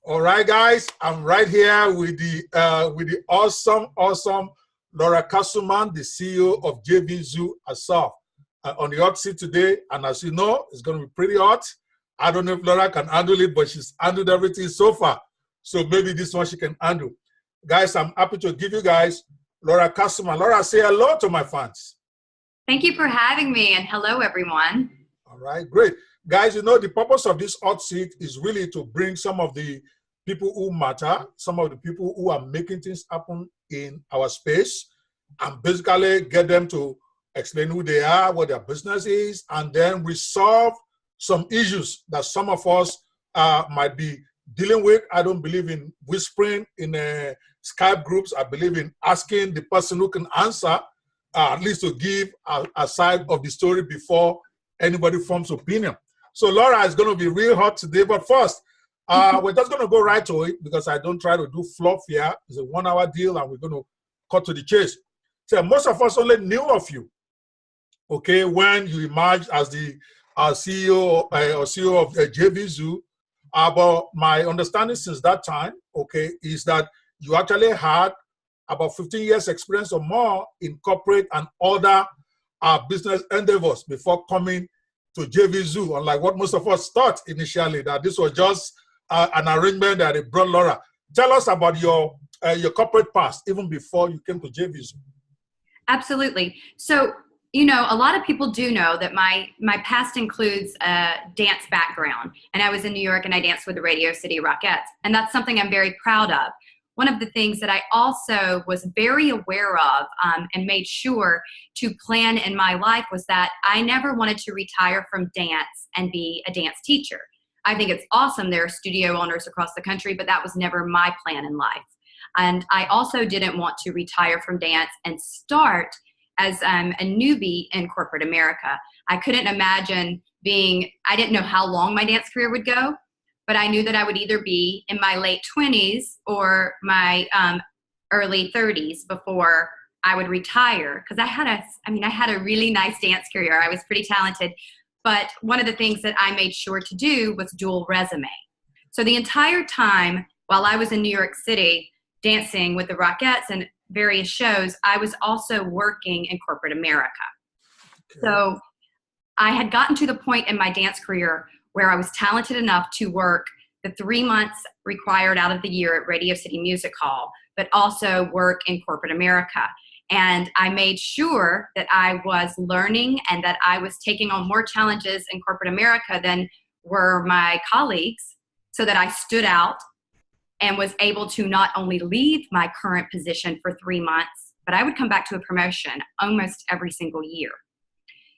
All right, guys, I'm right here with the awesome Laura Casselman, the CEO of JVZoo herself, on the hot seat today. And as you know, it's going to be pretty hot. I don't know if Laura can handle it, but she's handled everything so far. So maybe this one she can handle. Guys, I'm happy to give you guys Laura Casselman. Laura, say hello to my fans. Thank you for having me, and hello, everyone. All right, great. Guys, you know, the purpose of this hot seat is really to bring some of the people who matter, some of the people who are making things happen in our space, and basically get them to explain who they are, what their business is, and then resolve some issues that some of us might be dealing with. I don't believe in whispering in Skype groups. I believe in asking the person who can answer, at least to give a side of the story before anybody forms opinion. So Laura is going to be real hot today, but first, we're just going to go right to it because I don't try to do fluff here. It's a 1 hour deal and we're going to cut to the chase. So most of us only knew of you, okay, when you emerged as the CEO of JVZoo. But my understanding since that time, okay, is that you actually had about 15 years experience or more in corporate and other business endeavors before coming to JVZoo, unlike what most of us thought initially, that this was just an arrangement that they brought Laura. Tell us about your corporate past, even before you came to JVZoo. Absolutely. So, you know, a lot of people do know that my past includes a dance background. And I was in New York and I danced with the Radio City Rockettes. And that's something I'm very proud of. One of the things that I also was very aware of and made sure to plan in my life was that I never wanted to retire from dance and be a dance teacher. I think it's awesome there are studio owners across the country, but that was never my plan in life. And I also didn't want to retire from dance and start as a newbie in corporate America. I couldn't imagine I didn't know how long my dance career would go, but I knew that I would either be in my late 20s or my early 30s before I would retire. Because I had a really nice dance career. I was pretty talented. But one of the things that I made sure to do was dual resume. So the entire time while I was in New York City dancing with the Rockettes and various shows, I was also working in corporate America. Okay. So I had gotten to the point in my dance career where I was talented enough to work the 3 months required out of the year at Radio City Music Hall, but also work in corporate America. And I made sure that I was learning and that I was taking on more challenges in corporate America than were my colleagues, so that I stood out and was able to not only leave my current position for 3 months, but I would come back to a promotion almost every single year.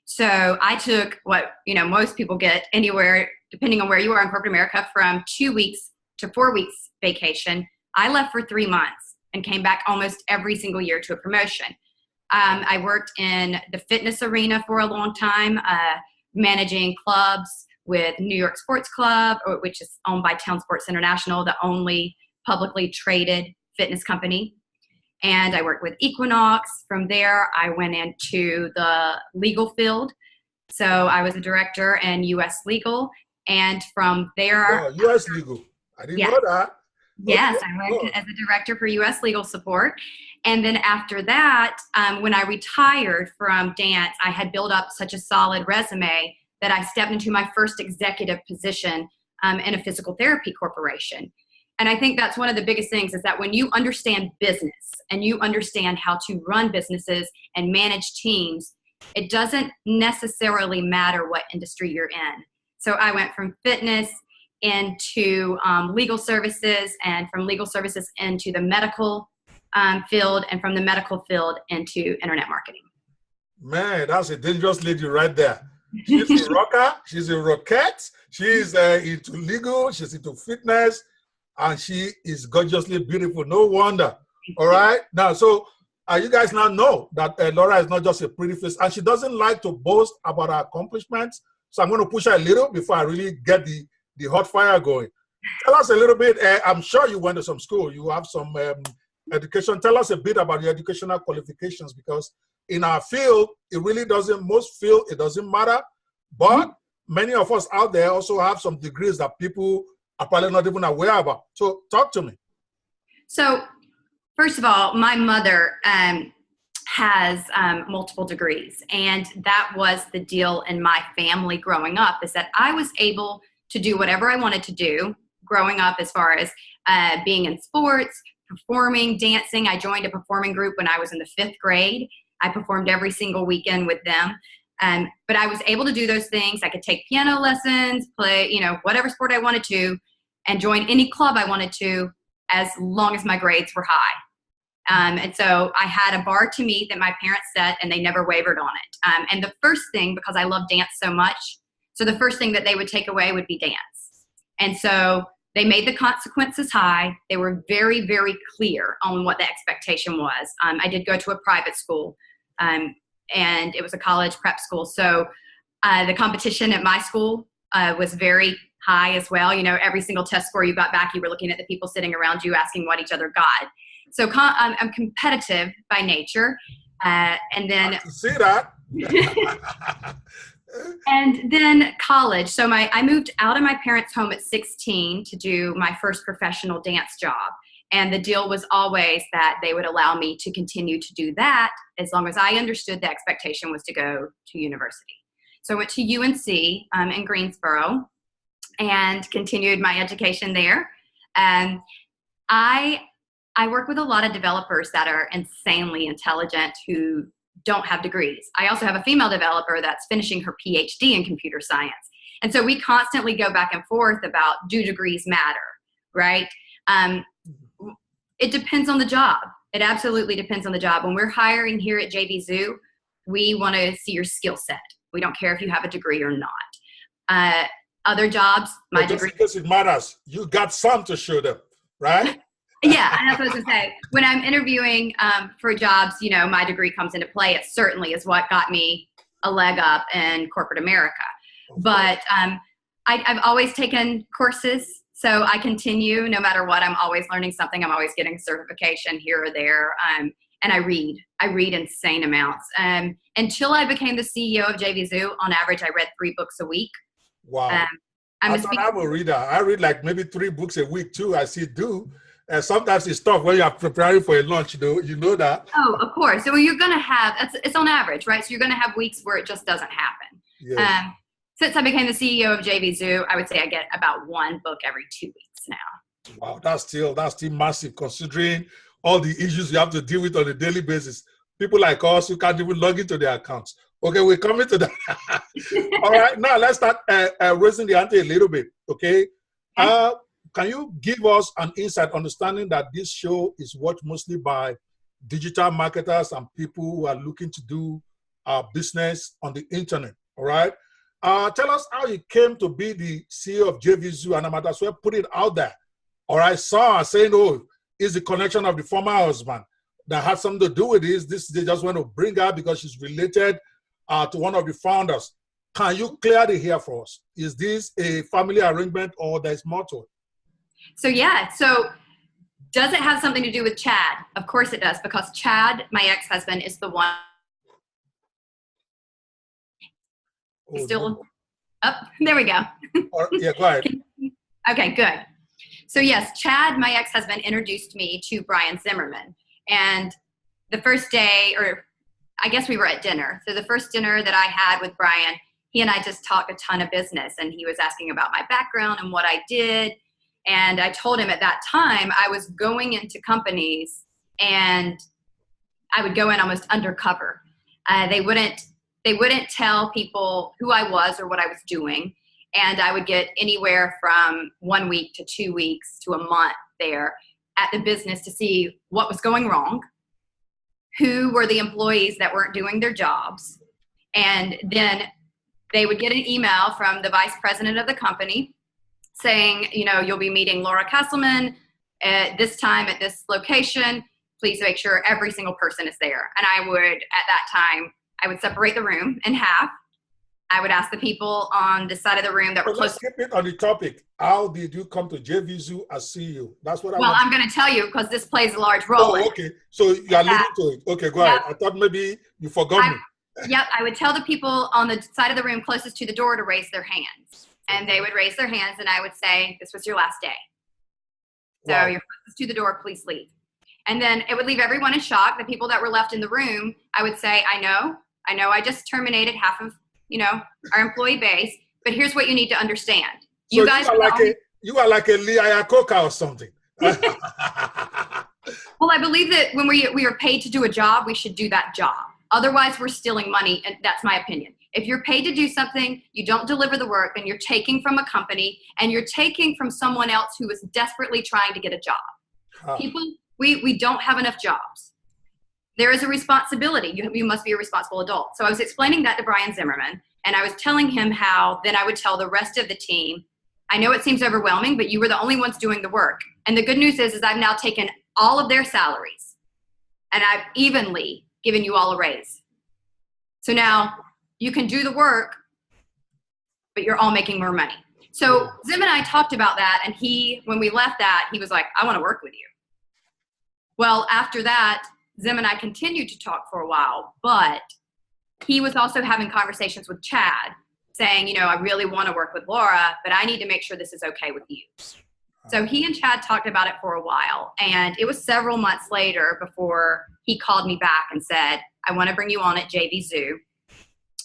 So I took what, you know, most people get anywhere, depending on where you are in corporate America, from 2 weeks to 4 weeks vacation. I left for 3 months and came back almost every single year to a promotion. I worked in the fitness arena for a long time, managing clubs with New York Sports Club, which is owned by Town Sports International, the only publicly traded fitness company. And I worked with Equinox. From there, I went into the legal field. So I was a director in U.S. legal. And from there— Oh, U.S. legal. I didn't know that. Yes, okay. I worked as a director for U.S. legal support. And then after that, when I retired from dance, I had built up such a solid resume that I stepped into my first executive position in a physical therapy corporation. And I think that's one of the biggest things, is that when you understand business and you understand how to run businesses and manage teams, it doesn't necessarily matter what industry you're in. So I went from fitness into legal services, and from legal services into the medical field, and from the medical field into internet marketing. Man, that's a dangerous lady right there. She's a rocker, she's a rockette, she's into legal, she's into fitness, and she is gorgeously beautiful. No wonder. All right. Now, so you guys now know that Laura is not just a pretty face, and she doesn't like to boast about her accomplishments. So I'm going to push her a little before I really get the hot fire going. Tell us a little bit. I'm sure you went to some school. You have some education. Tell us a bit about your educational qualifications, because in our field, it really doesn't, most field, it doesn't matter. But many of us out there also have some degrees that people are probably not even aware about. So talk to me. So first of all, my mother has multiple degrees, and that was the deal in my family growing up, is that I was able to do whatever I wanted to do growing up, as far as being in sports, performing, dancing. I joined a performing group when I was in the 5th grade. I performed every single weekend with them. But I was able to do those things. I could take piano lessons, play, whatever sport I wanted to, and join any club I wanted to, as long as my grades were high. And so I had a bar to meet that my parents set, and they never wavered on it. And the first thing, because I love dance so much, so the first thing that they would take away would be dance. And so they made the consequences high. They were very, very clear on what the expectation was. I did go to a private school, and it was a college prep school. So the competition at my school was very high as well. Every single test score you got back, you were looking at the people sitting around you asking what each other got. So I'm competitive by nature. And then I can see that. And then college. So I moved out of my parents' home at 16 to do my first professional dance job. And the deal was always that they would allow me to continue to do that as long as I understood the expectation was to go to university. So I went to UNC in Greensboro and continued my education there. And I work with a lot of developers that are insanely intelligent who don't have degrees. I also have a female developer that's finishing her PhD in computer science. And so we constantly go back and forth about, do degrees matter, right? It depends on the job. It absolutely depends on the job. When we're hiring here at JVZoo, we want to see your skill set. We don't care if you have a degree or not. Other jobs, my degree. Because it matters. You got some to show them, right? Yeah, and that's what I was going to say. When I'm interviewing for jobs, my degree comes into play. It certainly is what got me a leg up in corporate America. But I've always taken courses, so I continue no matter what. I'm always learning something. I'm always getting certification here or there. And I read insane amounts. Until I became the CEO of JVZoo, on average, I read 3 books a week. Wow. I'm a reader. I read like maybe 3 books a week too. I still do. Sometimes it's tough when you're preparing for a lunch, you know that. Oh, of course. So you're going to have, it's on average, right? So you're going to have weeks where it just doesn't happen. Yes. Since I became the CEO of JVZoo, I would say I get about 1 book every 2 weeks now. Wow, that's still massive, considering all the issues you have to deal with on a daily basis. People like us who can't even log into their accounts. Okay, we're coming to that. All right, now let's start raising the ante a little bit, okay? Can you give us an insight, understanding that this show is watched mostly by digital marketers and people who are looking to do business on the internet, all right? Tell us how you came to be the CEO of JVZoo, and I might as well put it out there. All right, some are saying, oh, it's the connection of the former husband that had something to do with this. They just want to bring her because she's related to one of the founders. Can you clear the hair for us? Is this a family arrangement or there's more to it? So does it have something to do with Chad? Of course it does, because Chad, my ex-husband, is the one. Oh, Still no. up. There we go. Yeah, go ahead. Okay, good. So yes, Chad, my ex-husband, introduced me to Brian Zimmerman. And the first day, or I guess we were at dinner. So the first dinner that I had with Brian, he and I just talked a ton of business, and he was asking about my background and what I did. And I told him at that time I was going into companies and I would go in almost undercover. They wouldn't tell people who I was or what I was doing. And I would get anywhere from 1 week to 2 weeks to a month there at the business to see what was going wrong, who were the employees that weren't doing their jobs. And then they would get an email from the vice president of the company saying, you'll be meeting Laura Casselman at this time at this location. Please make sure every single person is there. And I would, at that time, I would separate the room in half. I would ask the people on the side of the room that were close. Let's keep it on the topic. How did you come to JVZoo as CEO? That's what I'm going to tell you because this plays a large role. Oh, okay. So you are leading to it. Okay, go ahead. I thought maybe you forgot me. Yep, I would tell the people on the side of the room closest to the door to raise their hands. And they would raise their hands and I would say, this was your last day. So Wow. your foot is to the door, please leave. And then it would leave everyone in shock. The people that were left in the room, I would say, I know I just terminated half of, our employee base, but here's what you need to understand. So you are like a Lee Iacocca or something. Well, I believe that when we are paid to do a job, we should do that job. Otherwise, we're stealing money, and that's my opinion. If you're paid to do something, you don't deliver the work, then you're taking from a company, and you're taking from someone else who is desperately trying to get a job. People, we don't have enough jobs. There is a responsibility. You must be a responsible adult. So I was explaining that to Brian Zimmerman, and I was telling him how then I would tell the rest of the team, I know it seems overwhelming, but you were the only ones doing the work. And the good news is I've now taken all of their salaries, and I've evenly given you all a raise. So now you can do the work, but you're all making more money. So Zim and I talked about that, and when we left that, he was like, I want to work with you. Well, after that, Zim and I continued to talk for a while, but he was also having conversations with Chad saying, I really want to work with Laura, but I need to make sure this is okay with you. So he and Chad talked about it for a while, and it was several months later before he called me back and said, I want to bring you on at JVZoo.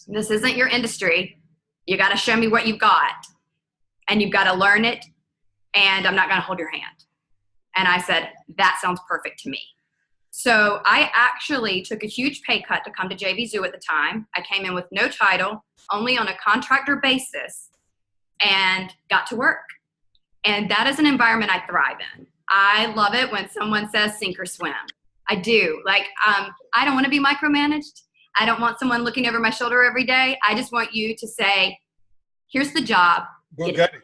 This isn't your industry. You got to show me what you've got, and you've got to learn it, and I'm not going to hold your hand. And I said, that sounds perfect to me. So I actually took a huge pay cut to come to JVZoo at the time. I came in with no title, only on a contractor basis, and got to work. And that is an environment I thrive in. I love it when someone says sink or swim. I do. I don't want to be micromanaged. I don't want someone looking over my shoulder every day. I just want you to say, here's the job. Go get it.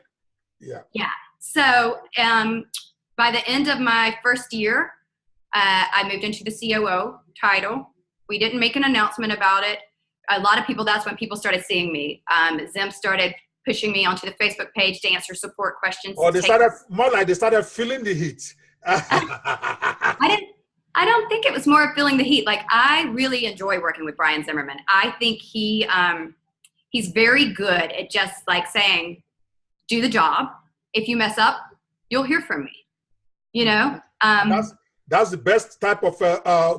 Yeah. Yeah. So by the end of my first year, I moved into the COO title. We didn't make an announcement about it. A lot of people, that's when people started seeing me. Zim started pushing me onto the Facebook page to answer support questions. Or they started feeling the heat. I don't think it was more of feeling the heat. I really enjoy working with Brian Zimmerman. I think he's very good at just saying, do the job. If you mess up, you'll hear from me. That's the best type of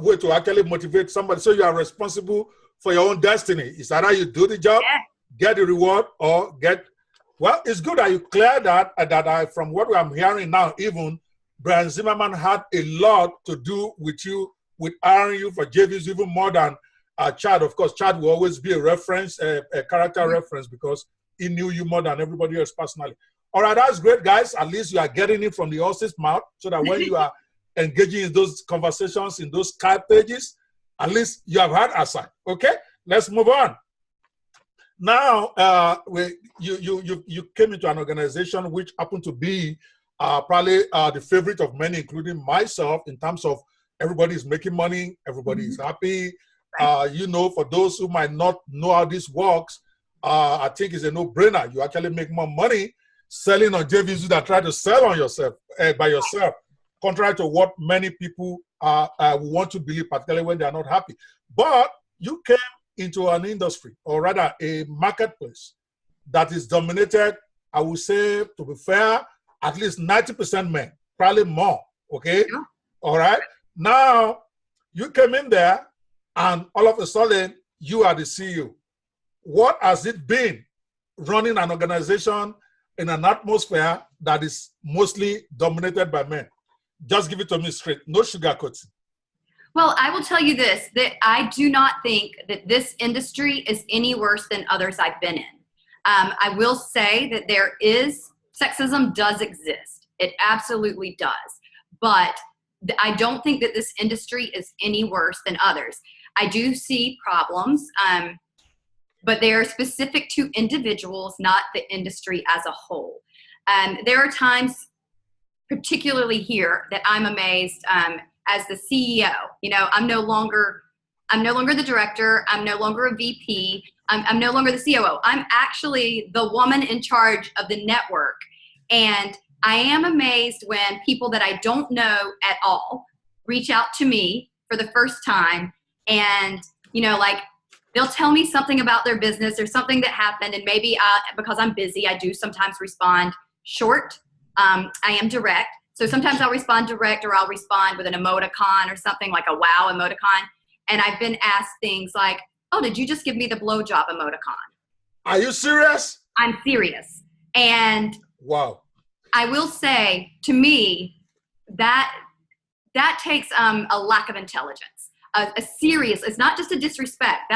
way to actually motivate somebody. So you are responsible for your own destiny. Is that how you do the job? Yeah. Get the reward or well, it's good that you clear that from what I'm hearing now, even Brian Zimmerman had a lot to do with you, with hiring you for JVZoo, even more than Chad. Of course, Chad will always be a reference, a character reference, because he knew you more than everybody else personally. All right, that's great, guys. At least you are getting it from the horse's mouth, so that when you are engaging in those conversations, in those Skype pages, at least you have had a side. Okay, let's move on. Now, you came into an organization which happened to be probably the favorite of many, including myself, in terms of everybody is making money, everybody is happy. For those who might not know how this works, I think it's a no-brainer. You actually make more money selling on JVZoo than try to sell on yourself by yourself, contrary to what many people want to believe, particularly when they are not happy. But you came into an industry, or rather a marketplace, that is dominated, I would say, to be fair, at least 90% men, probably more, okay? Yeah. All right? Now, you came in there, and all of a sudden, you are the CEO. What has it been running an organization in an atmosphere that is mostly dominated by men? Just give it to me straight, no sugarcoating. Well, I will tell you this, that I do not think that this industry is any worse than others I've been in. I will say that sexism does exist. It absolutely does. But I don't think that this industry is any worse than others. I do see problems, but they are specific to individuals, not the industry as a whole. There are times, particularly here, that I'm amazed as the CEO. I'm no longer the director. I'm no longer a VP. I'm no longer the COO. I'm actually the woman in charge of the network. And I am amazed when people that I don't know at all reach out to me for the first time and, They'll tell me something about their business or something that happened, and maybe because I'm busy, I do sometimes respond short. I am direct. So sometimes I'll respond direct, or I'll respond with an emoticon or something like a wow emoticon. And I've been asked things like, oh, did you just give me the blowjob emoticon? Are you serious? I'm serious. And wow. I will say, to me, that takes a lack of intelligence. A serious, it's not just a disrespect.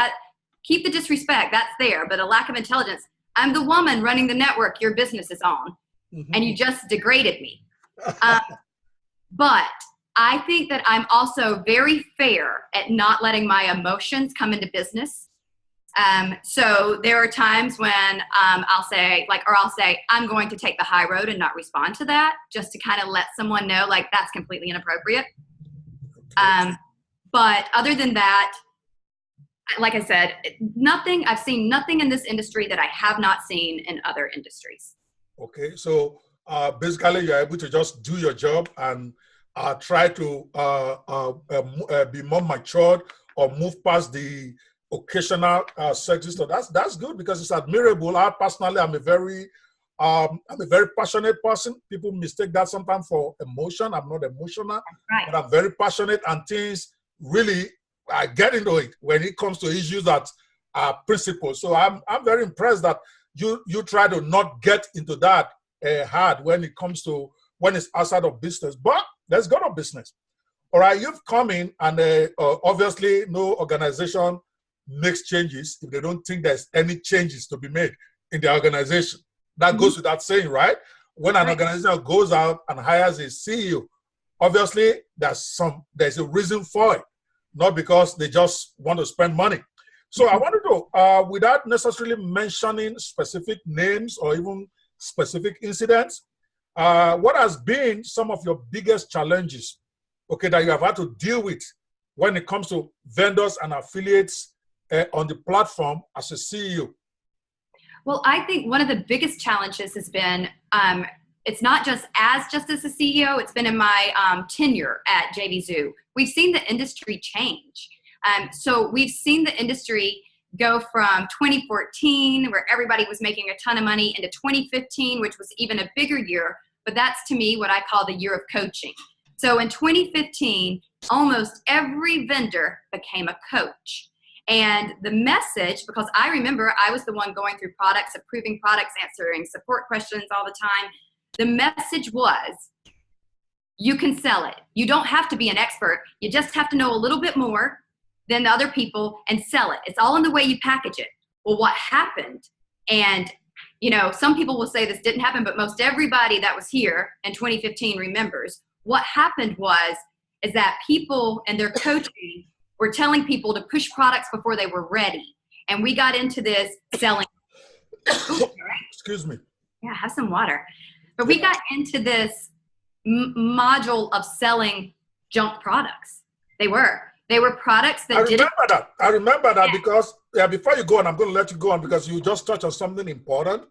Keep the disrespect, that's there, but a lack of intelligence. I'm the woman running the network your business is on, and you just degraded me. But I think that I'm also very fair at not letting my emotions come into business. So there are times when I'll say, I'm going to take the high road and not respond to that, just to kind of let someone know, like, that's completely inappropriate. But other than that, like I said, I've seen nothing in this industry that I have not seen in other industries. Okay, so basically you're able to just do your job and try to be more matured or move past the occasional sexist. So that's good, because it's admirable. I personally am a very passionate person. People mistake that sometimes for emotion. I'm not emotional, right, but I'm very passionate, and things really, I get into it when it comes to issues that are principles. So I'm very impressed that you try to not get into that hard when it comes to when it's outside of business. But let's go to business. All right, you've come in, and obviously no organization makes changes if they don't think there's any changes to be made in the organization. That goes without saying, right? When an organization goes out and hires a CEO, obviously there's a reason for it, not because they just want to spend money. So I wanted to, without necessarily mentioning specific names or even specific incidents, what has been some of your biggest challenges, okay, that you have had to deal with when it comes to vendors and affiliates on the platform as a CEO? Well, I think one of the biggest challenges has been, it's not just as a CEO, it's been in my tenure at JVZoo. We've seen the industry change. So we've seen the industry go from 2014, where everybody was making a ton of money, into 2015, which was even a bigger year. But that's, to me, what I call the year of coaching. So in 2015, almost every vendor became a coach. And the message, because I remember I was the one going through products, approving products, answering support questions all the time. The message was, you can sell it. You don't have to be an expert. You just have to know a little bit more than the other people and sell it. It's all in the way you package it. Well, what happened? And, you know, some people will say this didn't happen, but most everybody that was here in 2015 remembers. What happened is that people and their coaching were telling people to push products before they were ready. And we got into this selling. Excuse me. Yeah, have some water. But we got into this module of selling junk products. They were products that I remember that because, before you go on, I'm going to let you go on because you just touched on something important.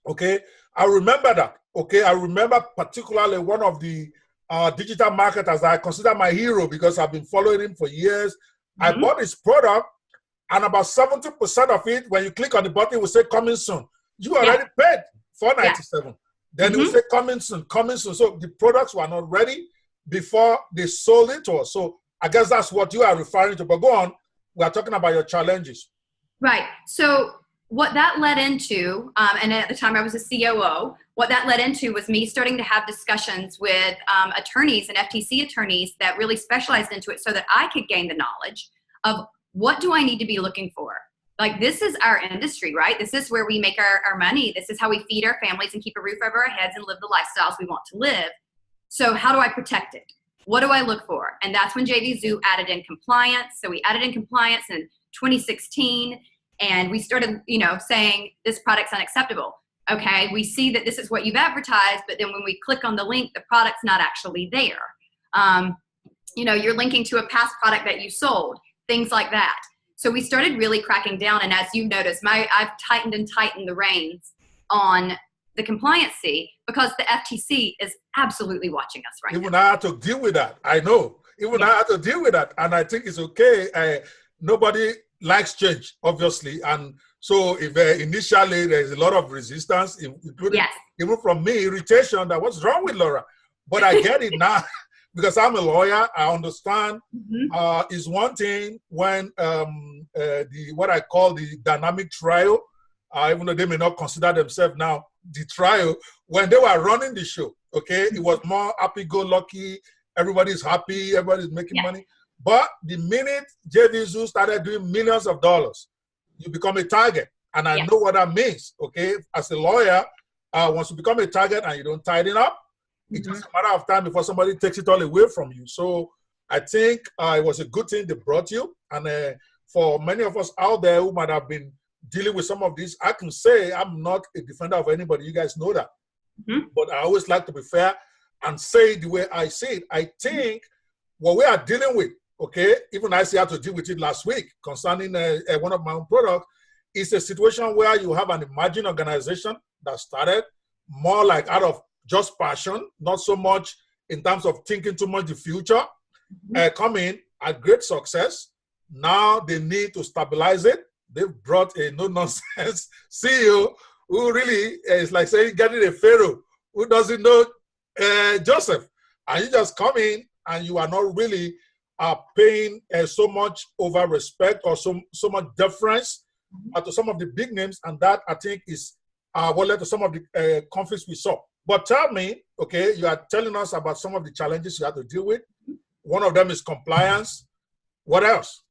Okay. I remember that. Okay. I remember particularly one of the digital marketers that I consider my hero because I've been following him for years. I bought his product, and about 70% of it, when you click on the button, it will say coming soon. You already paid $4.97. Then it will say coming soon, coming soon. So the products were not ready before they sold it to us. So I guess that's what you are referring to. But go on. We are talking about your challenges. Right. So what that led into, and at the time I was a COO, what that led into was me starting to have discussions with attorneys and FTC attorneys that really specialized into it so that I could gain the knowledge of what do I need to be looking for. Like, this is our industry, right? This is where we make our money. This is how we feed our families and keep a roof over our heads and live the lifestyles we want to live. So how do I protect it? What do I look for? And that's when JVZoo added in compliance. So we added in compliance in 2016, and we started, saying this product's unacceptable. Okay, we see that this is what you've advertised, but then when we click on the link, the product's not actually there. You're linking to a past product that you sold, things like that. So we started really cracking down, and as you've noticed, I've tightened the reins on the compliancy because the FTC is absolutely watching us right now. Even I had to deal with that. I know. I had to deal with that, and I think it's okay. Nobody likes change, obviously. And so if initially there's a lot of resistance, including even from me, irritation, that what's wrong with Laura? But I get it now because I'm a lawyer. I understand. Is one thing when what I call the dynamic trial, even though they may not consider themselves now the trial, when they were running the show, okay, it was more happy-go-lucky. Everybody's happy. Everybody's making money. But the minute JVZoo started doing millions of dollars, you become a target. And I know what that means, okay? As a lawyer, once you become a target and you don't tighten up, it's just a matter of time before somebody takes it all away from you. So I think it was a good thing they brought you. And for many of us out there who might have been dealing with some of these, I can say I'm not a defender of anybody. You guys know that. But I always like to be fair and say it the way I see it. I think what we are dealing with, okay, even I had to deal with it last week concerning one of my own products, is a situation where you have an emerging organization that started more like out of just passion, not so much in terms of thinking too much the future, come in at great success. Now they need to stabilize it. They've brought a no-nonsense CEO who really is like saying getting a pharaoh who doesn't know Joseph. And you just come in and you are not really paying so much over respect or so much deference to some of the big names, and that I think is what led to some of the conflicts we saw. But tell me, okay, you are telling us about some of the challenges you have to deal with. One of them is compliance. What else?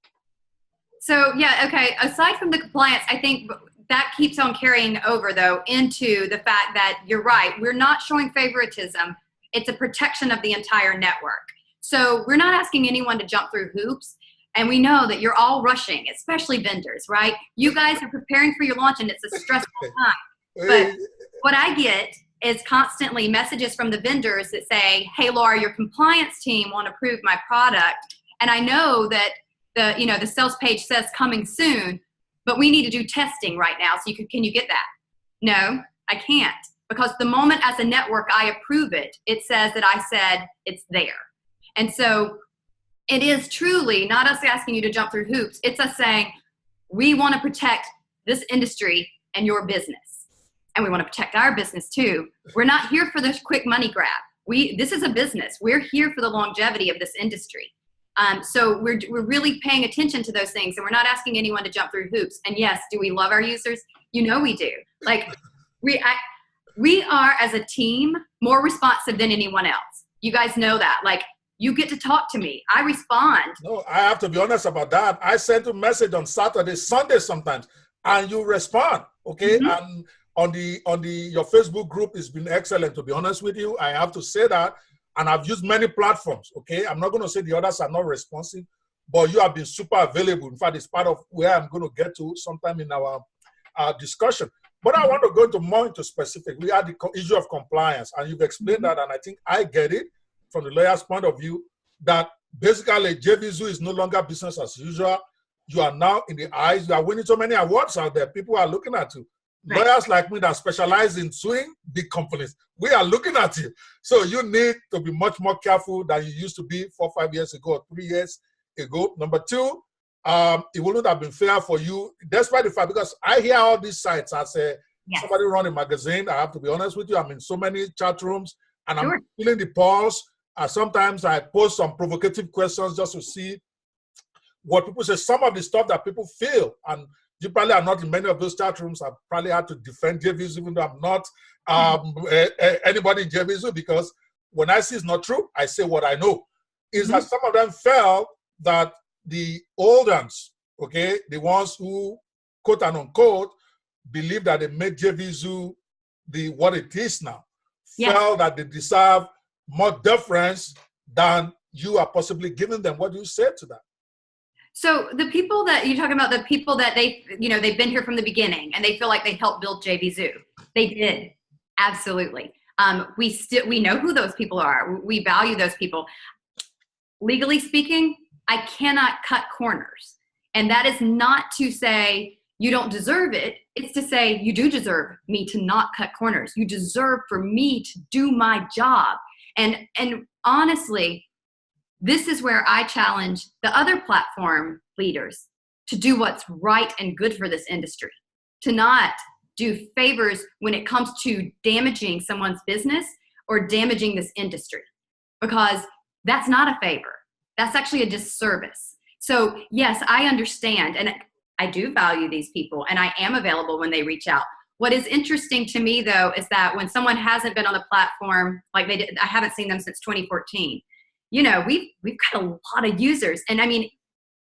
So yeah, okay. Aside from the compliance, I think that keeps on carrying over though into the fact that you're right. We're not showing favoritism. It's a protection of the entire network. So we're not asking anyone to jump through hoops. And we know that you're all rushing, especially vendors, right? You guys are preparing for your launch and it's a stressful time. But what I get is constantly messages from the vendors that say, hey, Laura, your compliance team won't approve my product. And I know that the sales page says coming soon, but we need to do testing right now. So can you get that? No, I can't. Because the moment as a network I approve it, it says that I said it's there. And so it is truly not us asking you to jump through hoops. It's us saying, we want to protect this industry and your business. And we want to protect our business too. We're not here for this quick money grab. This is a business. We're here for the longevity of this industry. So we're really paying attention to those things, and we're not asking anyone to jump through hoops. And yes, do we love our users? You know we do. Like we are as a team more responsive than anyone else. You guys know that. Like, you get to talk to me. I respond. No, I have to be honest about that. I send a message on Saturday, Sunday sometimes, and you respond. Okay. And on your Facebook group, it's been excellent, to be honest with you. I have to say that. And I've used many platforms. Okay. I'm not going to say the others are not responsive, but you have been super available. In fact, it's part of where I'm going to get to sometime in our discussion. But I want to go into more into specific. We had the issue of compliance, and you've explained that, and I think I get it from the lawyer's point of view, that basically JVZoo is no longer business as usual. You are now in the eyes. You are winning so many awards out there. People are looking at you. Right. Lawyers like me that specialize in suing big companies, we are looking at you. So you need to be much more careful than you used to be 4 or 5 years ago or 3 years ago. Number two, it wouldn't have been fair for you, despite the fact, because I hear all these sites as somebody run a magazine. I have to be honest with you. I'm in so many chat rooms, and I'm feeling the pulse. Sometimes I post some provocative questions just to see what people say. Some of the stuff that people feel, and you probably are not in many of those chat rooms. I probably had to defend JVZoo, even though I'm not anybody in JVZoo, because when I see it's not true, I say what I know. Is that some of them felt that the old ones, okay, the ones who, quote and unquote, believe that they made JVZoo what it is now, felt that they deserve more deference than you are possibly giving them. What do you say to that? So the people that you're talking about, the people that they've been here from the beginning and they feel like they helped build JVZoo. They did. Absolutely. We know who those people are. We value those people. Legally speaking, I cannot cut corners. And that is not to say you don't deserve it. It's to say you do deserve me to not cut corners. You deserve for me to do my job. And honestly, this is where I challenge the other platform leaders to do what's right and good for this industry, to not do favors when it comes to damaging someone's business or damaging this industry, because that's not a favor. That's actually a disservice. So yes, I understand, and I do value these people, and I am available when they reach out. What is interesting to me, though, is that when someone hasn't been on the platform, like they did, I haven't seen them since 2014. You know, we've got a lot of users, and I mean,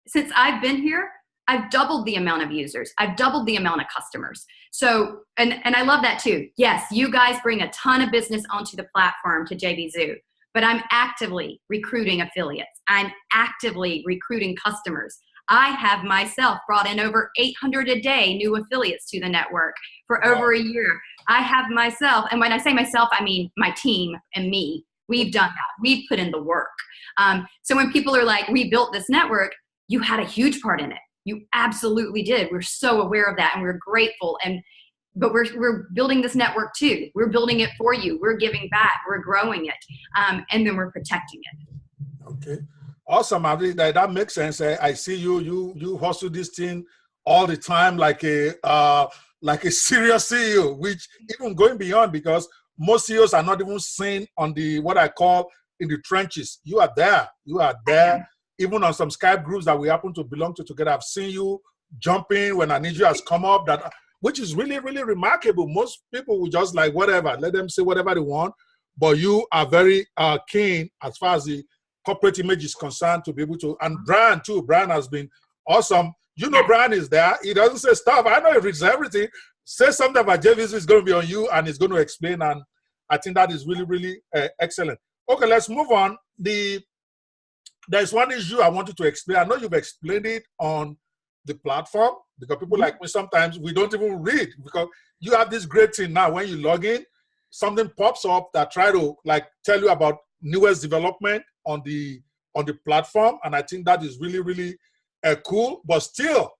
since I've been here, I've doubled the amount of users. I've doubled the amount of customers. So, and I love that too. Yes, you guys bring a ton of business onto the platform to JVZoo, but I'm actively recruiting affiliates. I'm actively recruiting customers. I have myself brought in over 800 a day new affiliates to the network for over a year. I have myself, and when I say myself, I mean my team and me. We've done that. We've put in the work. So when people are like, we built this network, you had a huge part in it. You absolutely did. We're so aware of that, and we're grateful. But we're building this network too. We're building it for you. We're giving back. We're growing it, and then we're protecting it. Okay, awesome. I mean, that makes sense. I see you hustle this thing all the time, like a serious CEO, which even going beyond, because most CEOs are not even seen on the what I call in the trenches. You are there. You are there. Even on some Skype groups that we happen to belong to together, I've seen you jumping when an issue has come up, which is really, really remarkable. Most people will just like, whatever, let them say whatever they want. But you are very keen as far as the corporate image is concerned to be able to, and Brian too. Brian has been awesome. You know, Brian is there. He doesn't say stuff. I know he reads everything. Say something about JVZoo is going to be on you, and he's going to explain. And I think that is really, really excellent. Okay, let's move on. There's one issue I wanted to explain. I know you've explained it on the platform, because people like me, sometimes we don't even read, because you have this great thing now. When you log in, something pops up that try to like tell you about newest development on the platform. And I think that is really, really cool, but still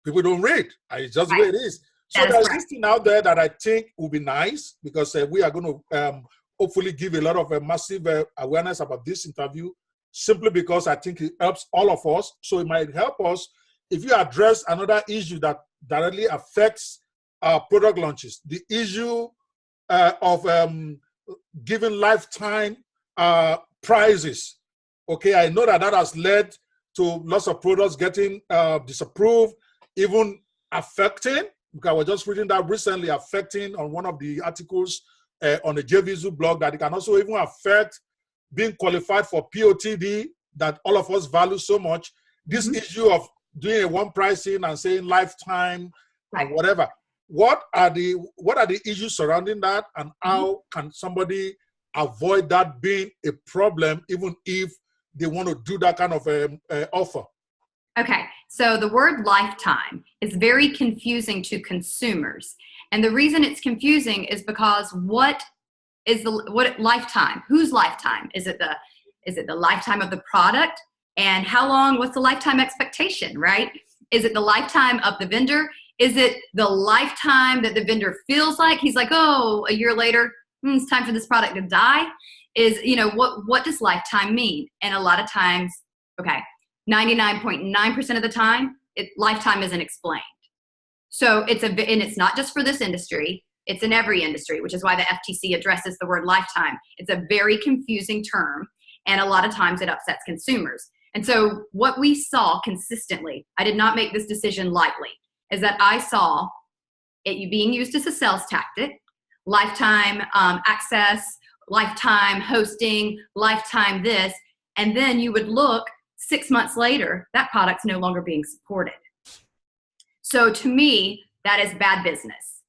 people don't read. It's just the way it is. So there's this thing out there that I think will be nice, because we are going to hopefully give a lot of massive awareness about this interview, simply because I think it helps all of us. So it might help us if you address another issue that directly affects product launches, the issue of giving lifetime prizes. Okay, I know that has led to lots of products getting disapproved, even affecting, because I was just reading that recently, affecting on one of the articles on the JVZoo blog, that it can also even affect being qualified for POTD that all of us value so much. This issue of doing a one pricing and saying lifetime and whatever. What are the issues surrounding that, and how can somebody avoid that being a problem, even if they want to do that kind of offer? Okay, so the word lifetime is very confusing to consumers, and the reason it's confusing is because what lifetime? Whose lifetime? Is it the lifetime of the product? And how long? What's the lifetime expectation, right? Is it the lifetime of the vendor? Is it the lifetime that the vendor feels like he's like, oh, a year later, it's time for this product to die? What does lifetime mean? And a lot of times, 99.9% of the time, lifetime isn't explained. So and it's not just for this industry. It's in every industry, which is why the FTC addresses the word lifetime. It's a very confusing term, and a lot of times it upsets consumers. And so what we saw consistently, I did not make this decision lightly, is that I saw it being used as a sales tactic, lifetime access, lifetime hosting, lifetime this, and then you would look 6 months later, that product's no longer being supported. So to me, that is bad business.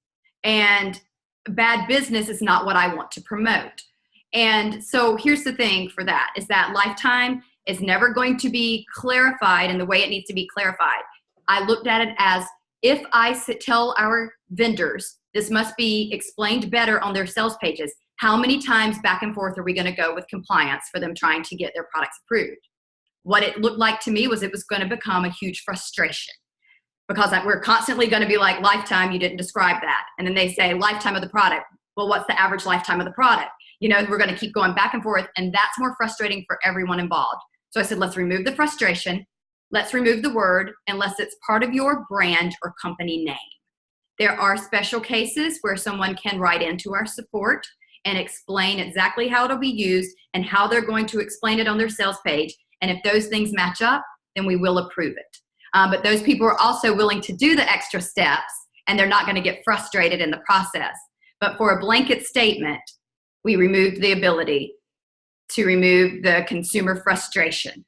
And bad business is not what I want to promote. And so here's the thing for that, is that lifetime is never going to be clarified in the way it needs to be clarified. I looked at it as, if I tell our vendors this must be explained better on their sales pages, how many times back and forth are we going to go with compliance for them trying to get their products approved? What it looked like to me was it was going to become a huge frustration, because we're constantly going to be like, lifetime, you didn't describe that. And then they say lifetime of the product. Well, what's the average lifetime of the product? We're going to keep going back and forth, and that's more frustrating for everyone involved. So I said, let's remove the frustration. let's remove the word unless it's part of your brand or company name. There are special cases where someone can write into our support and explain exactly how it'll be used and how they're going to explain it on their sales page. And if those things match up, then we will approve it. But those people are also willing to do the extra steps, and they're not going to get frustrated in the process. But for a blanket statement, we removed the ability to remove the consumer frustration.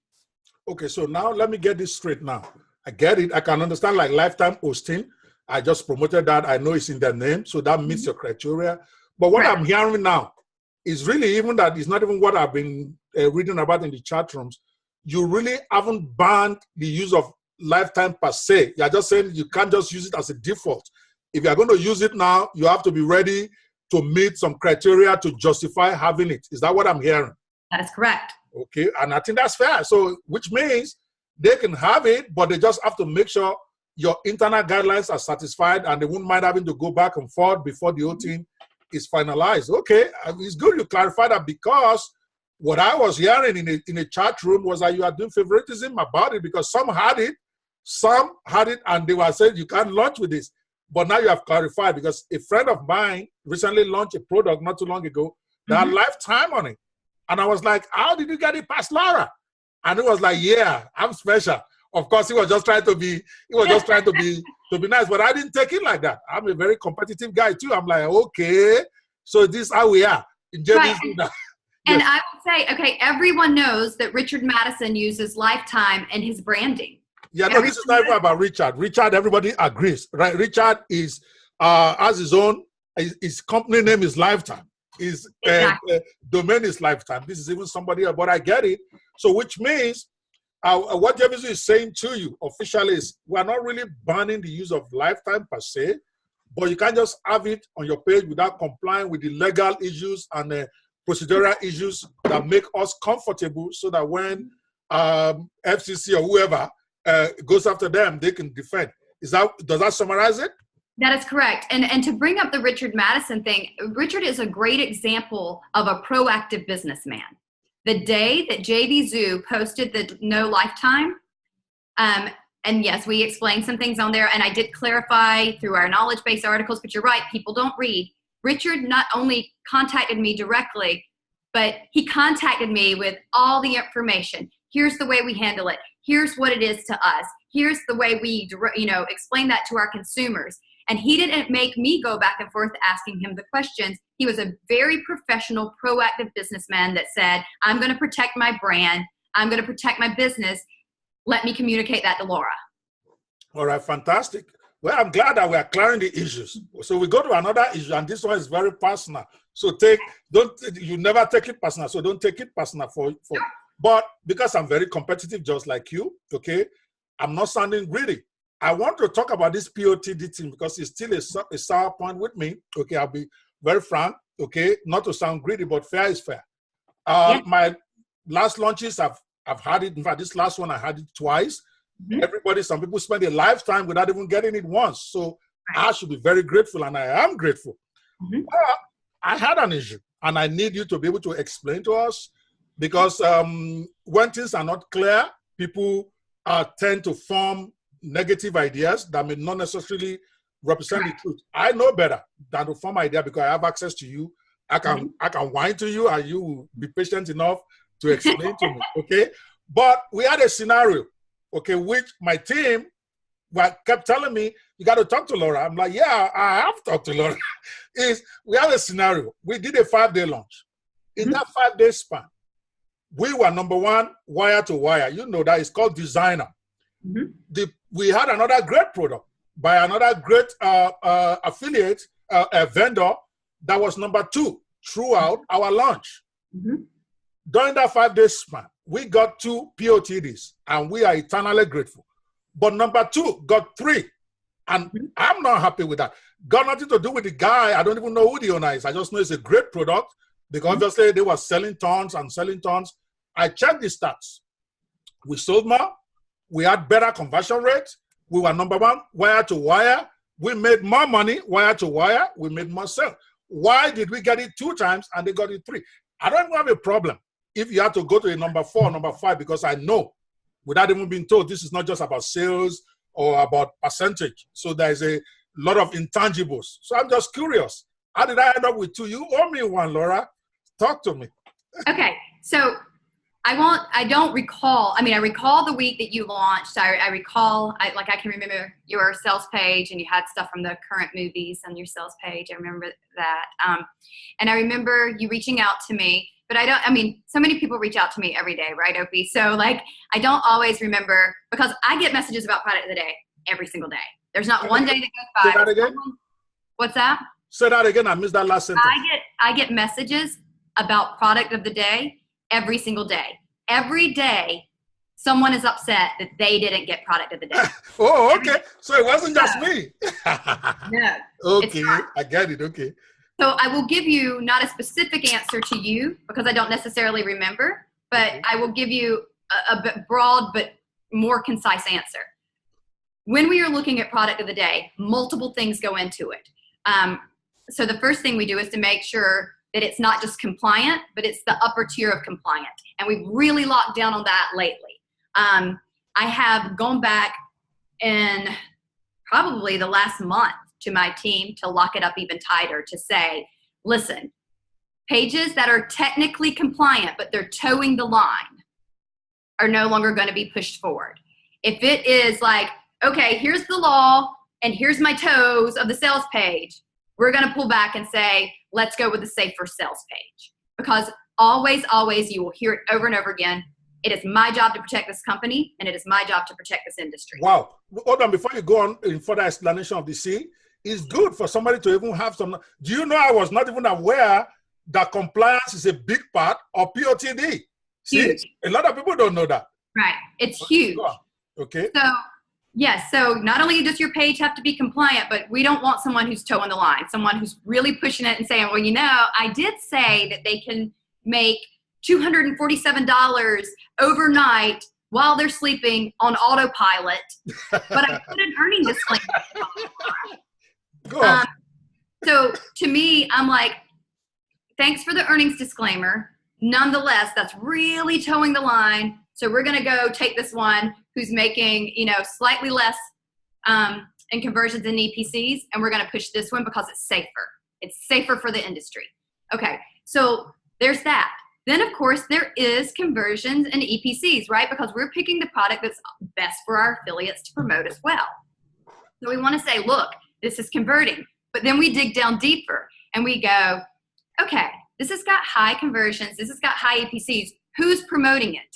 Okay, so now let me get this straight now. I get it. I can understand like lifetime hosting. I just promoted that. I know it's in their name, so that meets your criteria. But what I'm hearing now is really even that it's not even what I've been reading about in the chat rooms. You really haven't banned the use of lifetime per se. You're just saying you can't just use it as a default. If you're going to use it now, you have to be ready to meet some criteria to justify having it. Is that what I'm hearing? That is correct. Okay, and I think that's fair. So, which means they can have it, but they just have to make sure your internal guidelines are satisfied and they won't mind having to go back and forth before the whole thing is finalized. Okay, it's good you clarify that, because what I was hearing in a chat room was that you are doing favoritism about it because some had it, and they were saying you can't launch with this. But now you have clarified, because a friend of mine recently launched a product not too long ago that had lifetime on it. And I was like, how did you get it past Laura? And it was like, yeah, I'm special. Of course, he was just trying to be nice, but I didn't take it like that. I'm a very competitive guy too. I'm like, okay, so this is how we are in JVZoo. Right. And I will say, okay, everyone knows that Richard Madison uses lifetime in his branding. Yeah, no, this is not even about Richard. Richard, everybody agrees, right? Richard is has his own. His company name is Lifetime. His domain is Lifetime. This is even somebody else, but I get it. So, which means what JVZoo is saying to you officially is we're not really banning the use of lifetime per se, but you can't just have it on your page without complying with the legal issues and procedural issues that make us comfortable, so that when FCC or whoever goes after them, they can defend. Does that summarize it? That is correct. And to bring up the Richard Madison thing, Richard is a great example of a proactive businessman. The day that JVZoo posted the no lifetime, and yes, we explained some things on there, and I did clarify through our knowledge base articles, but you're right, people don't read. Richard not only contacted me directly, but he contacted me with all the information. Here's the way we handle it. Here's what it is to us. Here's the way we, explain that to our consumers. And he didn't make me go back and forth asking him the questions. He was a very professional, proactive businessman that said, I'm going to protect my brand. I'm going to protect my business. Let me communicate that to Laura. All right, fantastic. Well, I'm glad that we are clearing the issues. So we go to another issue, and this one is very personal. So you never take it personal. So don't take it personal for. But because I'm very competitive, just like you, okay, I'm not sounding greedy. I want to talk about this POTD thing because it's still a sour point with me. Okay, I'll be very frank. Okay, not to sound greedy, but fair is fair. My last launches, I've had it. In fact, this last one I had it twice. Some people spend a lifetime without even getting it once. So I should be very grateful, and I am grateful. But I had an issue, and I need you to be able to explain to us, because when things are not clear, people tend to form negative ideas that may not necessarily represent the truth. I know better than to form idea because I have access to you. I can whine to you, and you will be patient enough to explain to me. Okay, but we had a scenario, okay, which my team kept telling me, you got to talk to Laura. I'm like, yeah, I have talked to Laura. We have a scenario. We did a 5-day launch. In that 5-day span, we were number one wire to wire. You know that it's called Designer. We had another great product by another great affiliate, vendor that was number 2 throughout our launch. During that 5-day span, we got 2 POTDs, and we are eternally grateful. But number 2 got 3, and I'm not happy with that. Got nothing to do with the guy. I don't even know who the owner is. I just know it's a great product because obviously they were selling tons and selling tons. I checked the stats. We sold more. We had better conversion rates. We were number 1 wire to wire. We made more money wire to wire. We made more sales. Why did we get it 2 times and they got it 3? I don't have a problem if you have to go to a number 4, number 5, because I know without even being told this is not just about sales or about percentage. So there's a lot of intangibles. So I'm just curious. How did I end up with two? You owe me one, Laura. Talk to me. Okay. So I don't recall. I mean, I recall the week that you launched. I recall, I can remember your sales page, and you had stuff from the current movies on your sales page. I remember that. And I remember you reaching out to me, but so many people reach out to me every day, right, Opie? So like, I don't always remember, because I get messages about product of the day every single day. There's not one day that goes by. Say that again? What's that? Say that again. I missed that last sentence. I get messages about product of the day every single day. Every day, someone is upset that they didn't get product of the day. Oh, okay. So it wasn't just me. No. Okay, I get it. Okay. So I will give you not a specific answer to you, because I don't necessarily remember, but I will give you a bit broad but more concise answer. When we are looking at product of the day, multiple things go into it. So the first thing we do is to make sure that it's not just compliant, but it's the upper tier of compliant. And we've really locked down on that lately. I have gone back in probably the last month to my team to lock it up even tighter, to say, listen, pages that are technically compliant, but they're towing the line, are no longer going to be pushed forward. If it is like, okay, here's the law and here's my toes of the sales page, we're going to pull back and say, let's go with the safer sales page. Because always, always, you will hear it over and over again. It is my job to protect this company, and it is my job to protect this industry. Wow. Hold on, before you go on in further explanation of the C, it's good for somebody to even have some. Do you know I was not even aware that compliance is a big part of POTD? See, huge. A lot of people don't know that. Right. It's huge. Okay. So, yes. So not only does your page have to be compliant, but we don't want someone who's towing the line, someone who's really pushing it and saying, well, I did say that they can make $247 overnight while they're sleeping on autopilot, but I put an earning disclaimer. Go on. So to me, I'm like, thanks for the earnings disclaimer. Nonetheless, that's really towing the line. So we're going to go take this one who's making, slightly less in conversions and EPCs, and we're going to push this one because it's safer. It's safer for the industry. Okay, so there's that. Then, of course, there is conversions and EPCs, right? Because we're picking the product that's best for our affiliates to promote as well. So we want to say, look, this is converting. But then we dig down deeper and we go, okay, this has got high conversions. This has got high EPCs. Who's promoting it?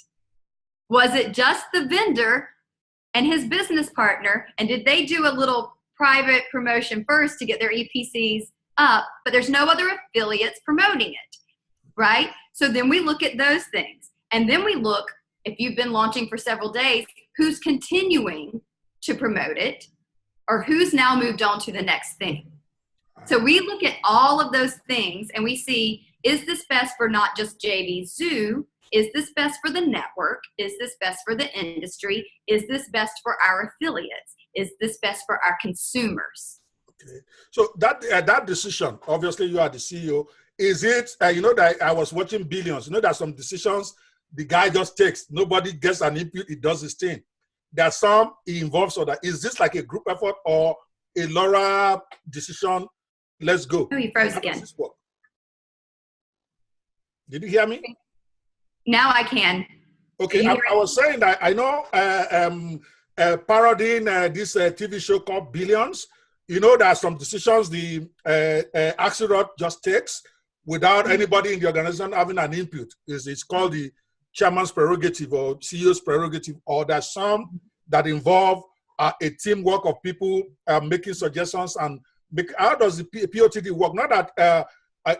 Was it just the vendor and his business partner? And did they do a little private promotion first to get their EPCs up? But there's no other affiliates promoting it, right? So then we look at those things. And then we look, if you've been launching for several days, who's continuing to promote it, or who's now moved on to the next thing. So we look at all of those things and we see, is this best for not just JVZoo? Is this best for the network? Is this best for the industry? Is this best for our affiliates? Is this best for our consumers? Okay. So that decision, obviously you are the CEO. Is it, that I was watching Billions, there's some decisions the guy just takes. Nobody gets an input, he does his thing. There are some he involves other. Is this like a group effort or a Laura decision? Let's go. Oh, you froze again. Did you hear me? Now I can. Okay, I was saying that I know parodying this TV show called Billions, there are some decisions the Axelrod just takes without anybody in the organization having an input. It's called the chairman's prerogative or CEO's prerogative, or there's some that involve a teamwork of people making suggestions and how does the POTD work? Not that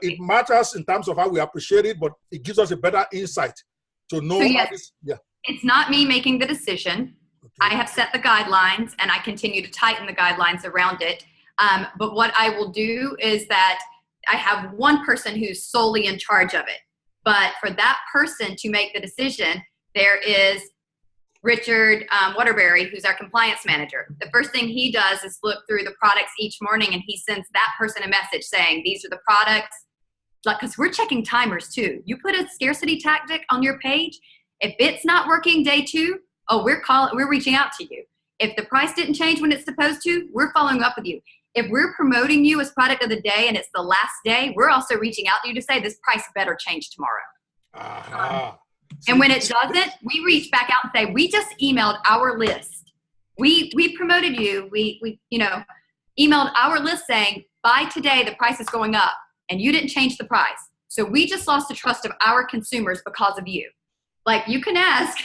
it matters in terms of how we appreciate it, but it gives us a better insight to know how this, It's not me making the decision. Okay. I have set the guidelines and I continue to tighten the guidelines around it. But what I will do is that I have one person who's solely in charge of it. But for that person to make the decision, there is Richard Waterbury, who's our compliance manager. The first thing he does is look through the products each morning and he sends that person a message saying, these are the products. Because we're checking timers too. You put a scarcity tactic on your page. If it's not working day 2, oh, we're reaching out to you. If the price didn't change when it's supposed to, we're following up with you. If we're promoting you as product of the day and it's the last day, we're also reaching out to you to say this price better change tomorrow. Uh-huh. And when it doesn't, we reach back out and say, we just emailed our list. We promoted you. We emailed our list saying, by today, the price is going up and you didn't change the price. So we just lost the trust of our consumers because of you. Like you can ask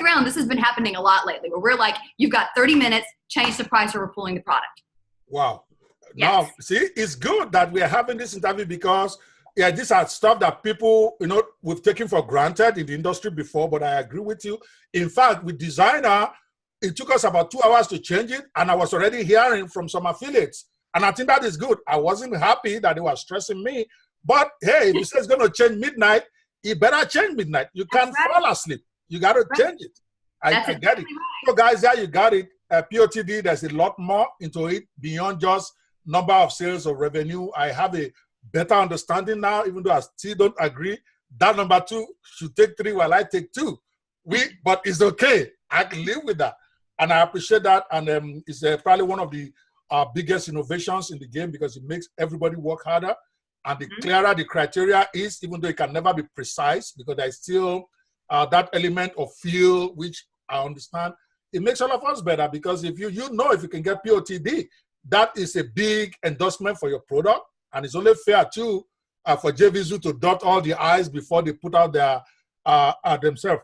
around. This has been happening a lot lately where we're like, you've got 30 minutes, change the price or we're pulling the product. Wow. Yes. Now, see, it's good that we're having this interview because, yeah, these are stuff that people, we've taken for granted in the industry before, but I agree with you. In fact, with Designer, it took us about 2 hours to change it, and I was already hearing from some affiliates. And I think that is good. I wasn't happy that they were stressing me, but hey, if you say it's going to change midnight, it better change midnight. You can't fall asleep. You got to change it. I get it. Right. So guys, yeah, you got it. POTD, there's a lot more into it beyond just number of sales or revenue. I have a better understanding now, even though I still don't agree. That number 2 should take 3 while I take 2. But it's okay. I can live with that. And I appreciate that. And it's probably one of the biggest innovations in the game because it makes everybody work harder. And the clearer the criteria is, even though it can never be precise, because there's still that element of feel, which I understand. It makes all of us better because if you can get POTD, that is a big endorsement for your product. And it's only fair too for JVZoo to dot all the I's before they put out their themselves.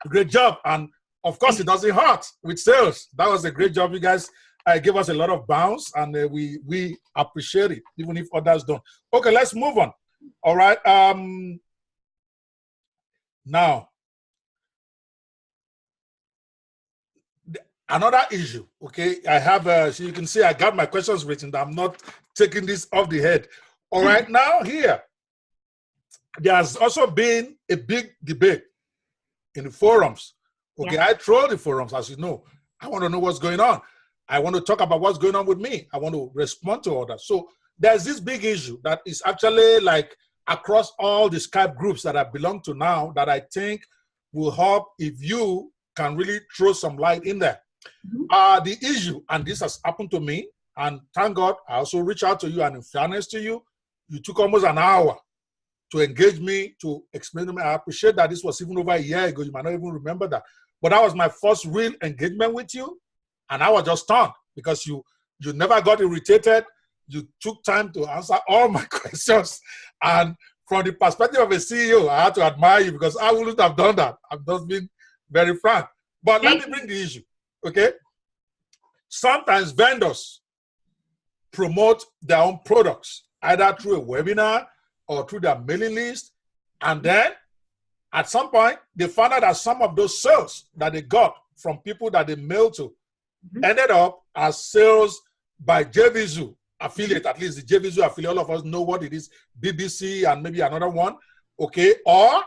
Great job. And of course, it doesn't hurt with sales. That was a great job. You guys gave us a lot of bounce and we appreciate it, even if others don't. Okay, let's move on. All right. Now, another issue, okay? I have, so you can see I got my questions written. I'm not taking this off the head. All right, now here, there's also been a big debate in the forums. Okay, yeah. I troll the forums, as you know. I want to know what's going on. I want to talk about what's going on with me. I want to respond to all that. So there's this big issue that is actually like across all the Skype groups that I belong to now that I think will help if you can really throw some light in there. The issue, and this has happened to me, and thank God I also reached out to you, and in fairness to you, you took almost an hour to engage me, to explain to me. I appreciate that this was even over a year ago. You might not even remember that. But that was my first real engagement with you, and I was just stunned because you never got irritated. You took time to answer all my questions. And from the perspective of a CEO, I had to admire you because I wouldn't have done that. I'm just being very frank. But let me bring the issue, okay? Sometimes vendors promote their own products, either through a webinar or through their mailing list. And then at some point, they found out that some of those sales that they got from people that they mailed to ended up as sales by JVZoo affiliate, at least the JVZoo affiliate. All of us know what it is, BBC and maybe another one, okay? Or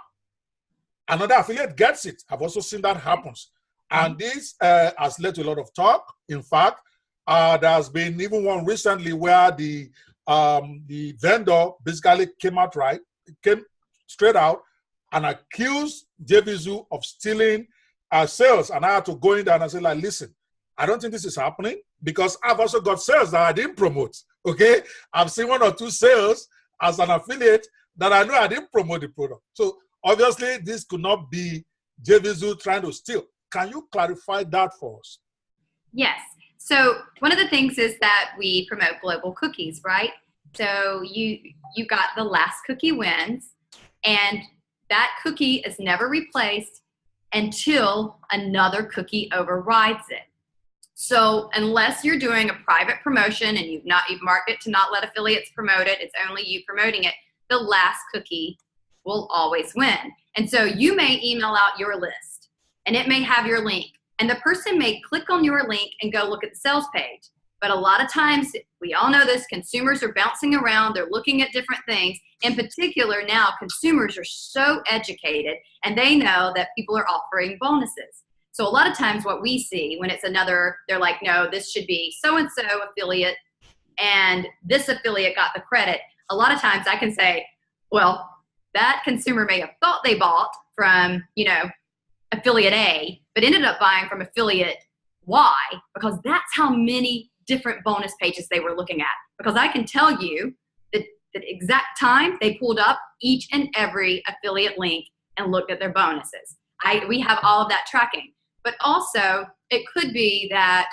another affiliate gets it. I've also seen that happens. And this has led to a lot of talk. In fact, there's been even one recently where the vendor basically came straight out and accused JVZoo of stealing sales. And I had to go in there and I said, like, listen, I don't think this is happening because I've also got sales that I didn't promote, okay? I've seen 1 or 2 sales as an affiliate that I know I didn't promote the product. So obviously, this could not be JVZoo trying to steal. Can you clarify that for us? Yes. So one of the things is that we promote global cookies, right? So you got the last cookie wins, and that cookie is never replaced until another cookie overrides it. So unless you're doing a private promotion and you've marked it to not let affiliates promote it, it's only you promoting it, the last cookie will always win. And so you may email out your list and it may have your link, and the person may click on your link and go look at the sales page. But a lot of times, we all know this, consumers are bouncing around, they're looking at different things. In particular now, consumers are so educated and they know that people are offering bonuses. So a lot of times what we see when it's another, they're like, no, this should be so-and-so affiliate and this affiliate got the credit. A lot of times I can say, well, that consumer may have thought they bought from, affiliate A, but ended up buying from affiliate Y, because that's how many different bonus pages they were looking at. Because I can tell you the exact time they pulled up each and every affiliate link and looked at their bonuses. We have all of that tracking. But also, it could be that,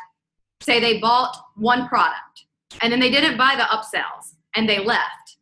say they bought one product and then they didn't buy the upsells and they left.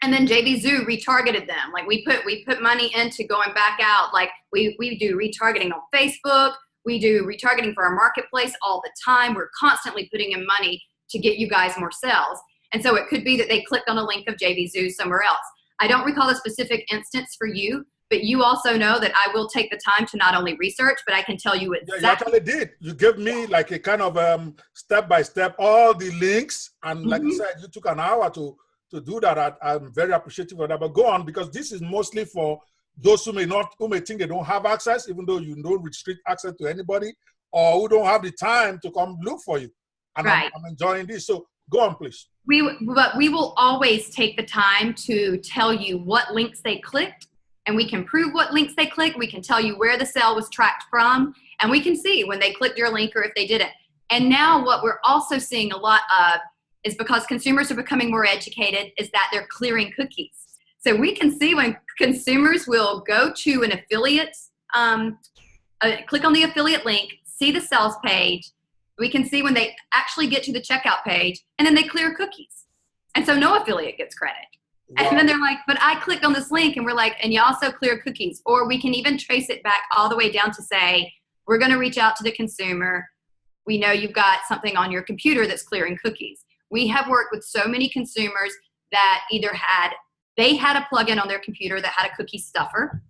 And then JVZoo retargeted them. Like we put money into going back out. Like we do retargeting on Facebook. We do retargeting for our marketplace all the time. We're constantly putting in money to get you guys more sales. And so it could be that they clicked on a link of JVZoo somewhere else. I don't recall a specific instance for you, but you also know that I will take the time to not only research, but I can tell you exactly. Yeah, you actually did. You gave me like a kind of step-by-step, all the links. And like you said, you took an hour to do that. I'm very appreciative of that. But go on, because this is mostly for those who may think they don't have access, even though you don't restrict access to anybody, or who don't have the time to come look for you. And right. I'm enjoying this. So go on, please. But we will always take the time to tell you what links they clicked, and we can prove what links they clicked. We can tell you where the sale was tracked from, and we can see when they clicked your link or if they didn't. And now what we're also seeing a lot of is, because consumers are becoming more educated, is that they're clearing cookies. So we can see when consumers will go to an affiliate, click on the affiliate link, see the sales page. We can see when they actually get to the checkout page, and then they clear cookies. And so no affiliate gets credit. Wow. And then they're like, but I clicked on this link, and we're like, and you also clear cookies. Or we can even trace it back all the way down to say, we're going to reach out to the consumer. We know you've got something on your computer that's clearing cookies. We have worked with so many consumers that either they had a plugin on their computer that had a cookie stuffer,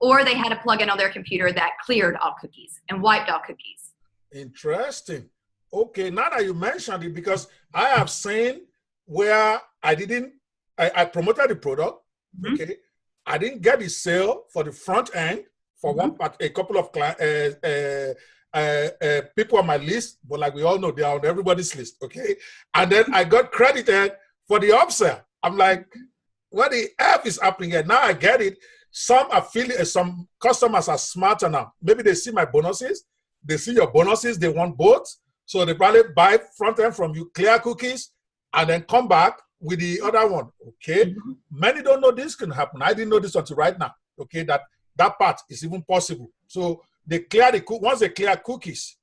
or they had a plugin on their computer that cleared all cookies and wiped all cookies. Interesting. Okay, now that you mentioned it, because I have seen where I promoted the product, okay, I didn't get the sale for the front end for one part, a couple of people on my list, but like we all know, they are on everybody's list, okay? And then I got credited for the upsell. I'm like, what the F is happening here? Now I get it. Some customers are smarter now. Maybe they see my bonuses. They see your bonuses. They want both. So they probably buy front end from you, clear cookies, and then come back with the other one, okay? Many don't know this can happen. I didn't know this until right now, okay, that part is even possible. So they clear once they clear cookies,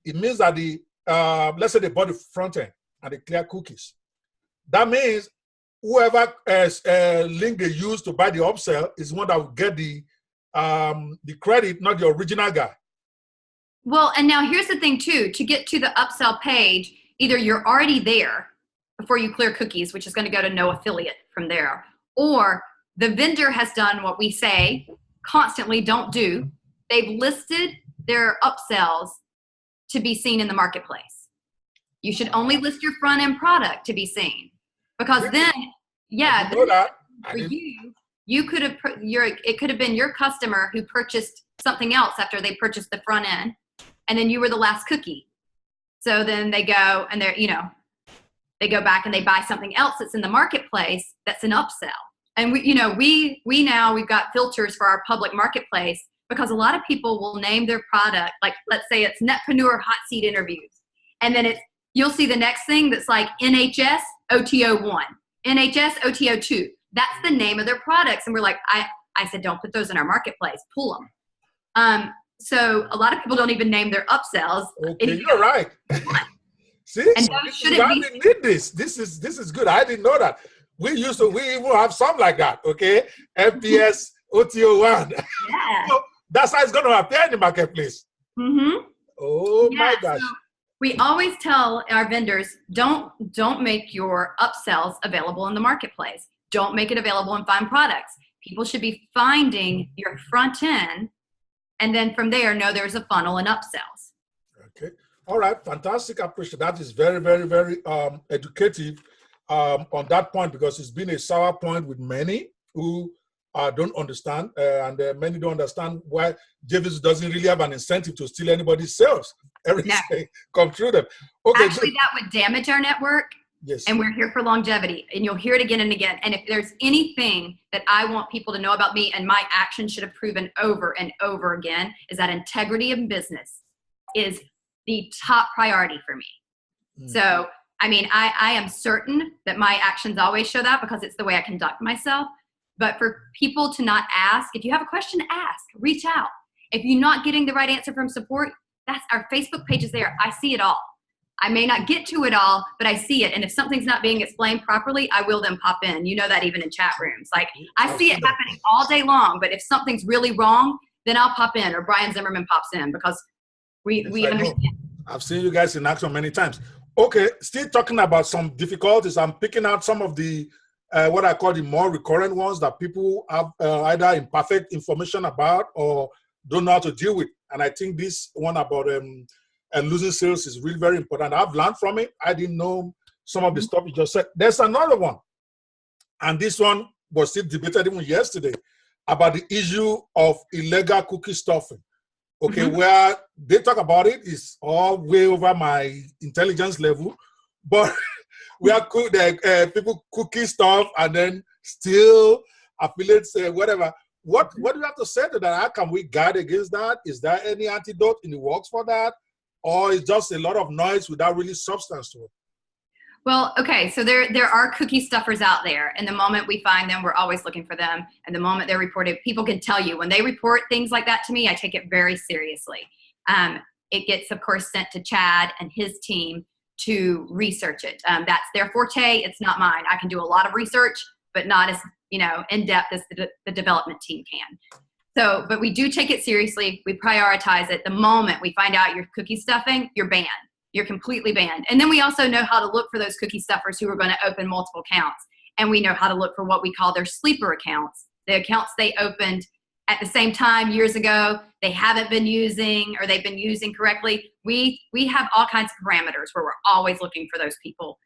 it means that let's say they bought the front end and they clear cookies. That means whoever link they use to buy the upsell is one that will get the credit, not the original guy. Well, and now here's the thing too, to get to the upsell page, either you're already there before you clear cookies, which is going to go to no affiliate from there, or the vendor has done what we say constantly don't do. They've listed their upsells to be seen in the marketplace. You should only list your front end product to be seen, because then, yeah, for you could have it could have been your customer who purchased something else after they purchased the front end, and then you were the last cookie. So then they go and they go back and they buy something else that's in the marketplace that's an upsell. And we've got filters for our public marketplace, because a lot of people will name their product, like let's say it's Netpreneur Hot Seat Interviews, and then you'll see the next thing that's like NHS OTO1, NHS OTO2. That's the name of their products, and we're like, I said, don't put those in our marketplace, pull them. So a lot of people don't even name their upsells. Okay, you're right. See, and we need this. This is good. I didn't know that. We even have some like that. Okay, FPS OTO1. Yeah. So that's how it's going to appear in the marketplace. Oh my gosh. So we always tell our vendors, don't make your upsells available in the marketplace. Don't make it available in Find Products. People should be finding your front end, and then from there, know there's a funnel and upsells. Okay. All right. Fantastic. I appreciate that. Is very, very, very educative on that point, because it's been a sour point with many who don't understand, and many don't understand why JVZoo doesn't really have an incentive to steal anybody's sales. Everything come through them. Okay. Actually, that would damage our network. Yes. And we're here for longevity, and you'll hear it again and again. And if there's anything that I want people to know about me, and my actions should have proven over and over again, is that integrity in business is the top priority for me. So, I mean, I am certain that my actions always show that because it's the way I conduct myself. But for people to not ask, if you have a question, ask, reach out. If you're not getting the right answer from support, that's our Facebook page is there. I see it all. I may not get to it all, but I see it. And if something's not being explained properly, I will then pop in. You know that even in chat rooms. Like, I see it happening all day long, but if something's really wrong, then I'll pop in, or Brian Zimmerman pops in, because we understand. I've seen you guys in action many times. Okay, still talking about some difficulties. I'm picking out some of the, what I call the more recurrent ones that people have either imperfect information about or don't know how to deal with. And I think this one about losing sales is really very important. I've learned from it. I didn't know some of the stuff you just said. There's another one, and this one was still debated even yesterday, about the issue of illegal cookie stuffing. Okay, where they talk about it is all way over my intelligence level, but we are people cookie stuff and then still affiliates, whatever. What do you have to say to that? How can we guard against that? Is there any antidote in the works for that? Or is just a lot of noise without really substance to it? Well, okay, so there are cookie stuffers out there, and the moment we find them, we're always looking for them. And the moment they're reported, people can tell you when they report things like that to me, I take it very seriously. It gets, of course, sent to Chad and his team to research it. That's their forte. It's not mine. I can do a lot of research, but not as in depth as the development team can. So, but we do take it seriously. We prioritize it. The moment we find out you're cookie stuffing, you're banned. You're completely banned. And then we also know how to look for those cookie stuffers who are going to open multiple accounts. And we know how to look for what we call their sleeper accounts, the accounts they opened at the same time years ago, they haven't been using, or they've been using correctly. We have all kinds of parameters where we're always looking for those people.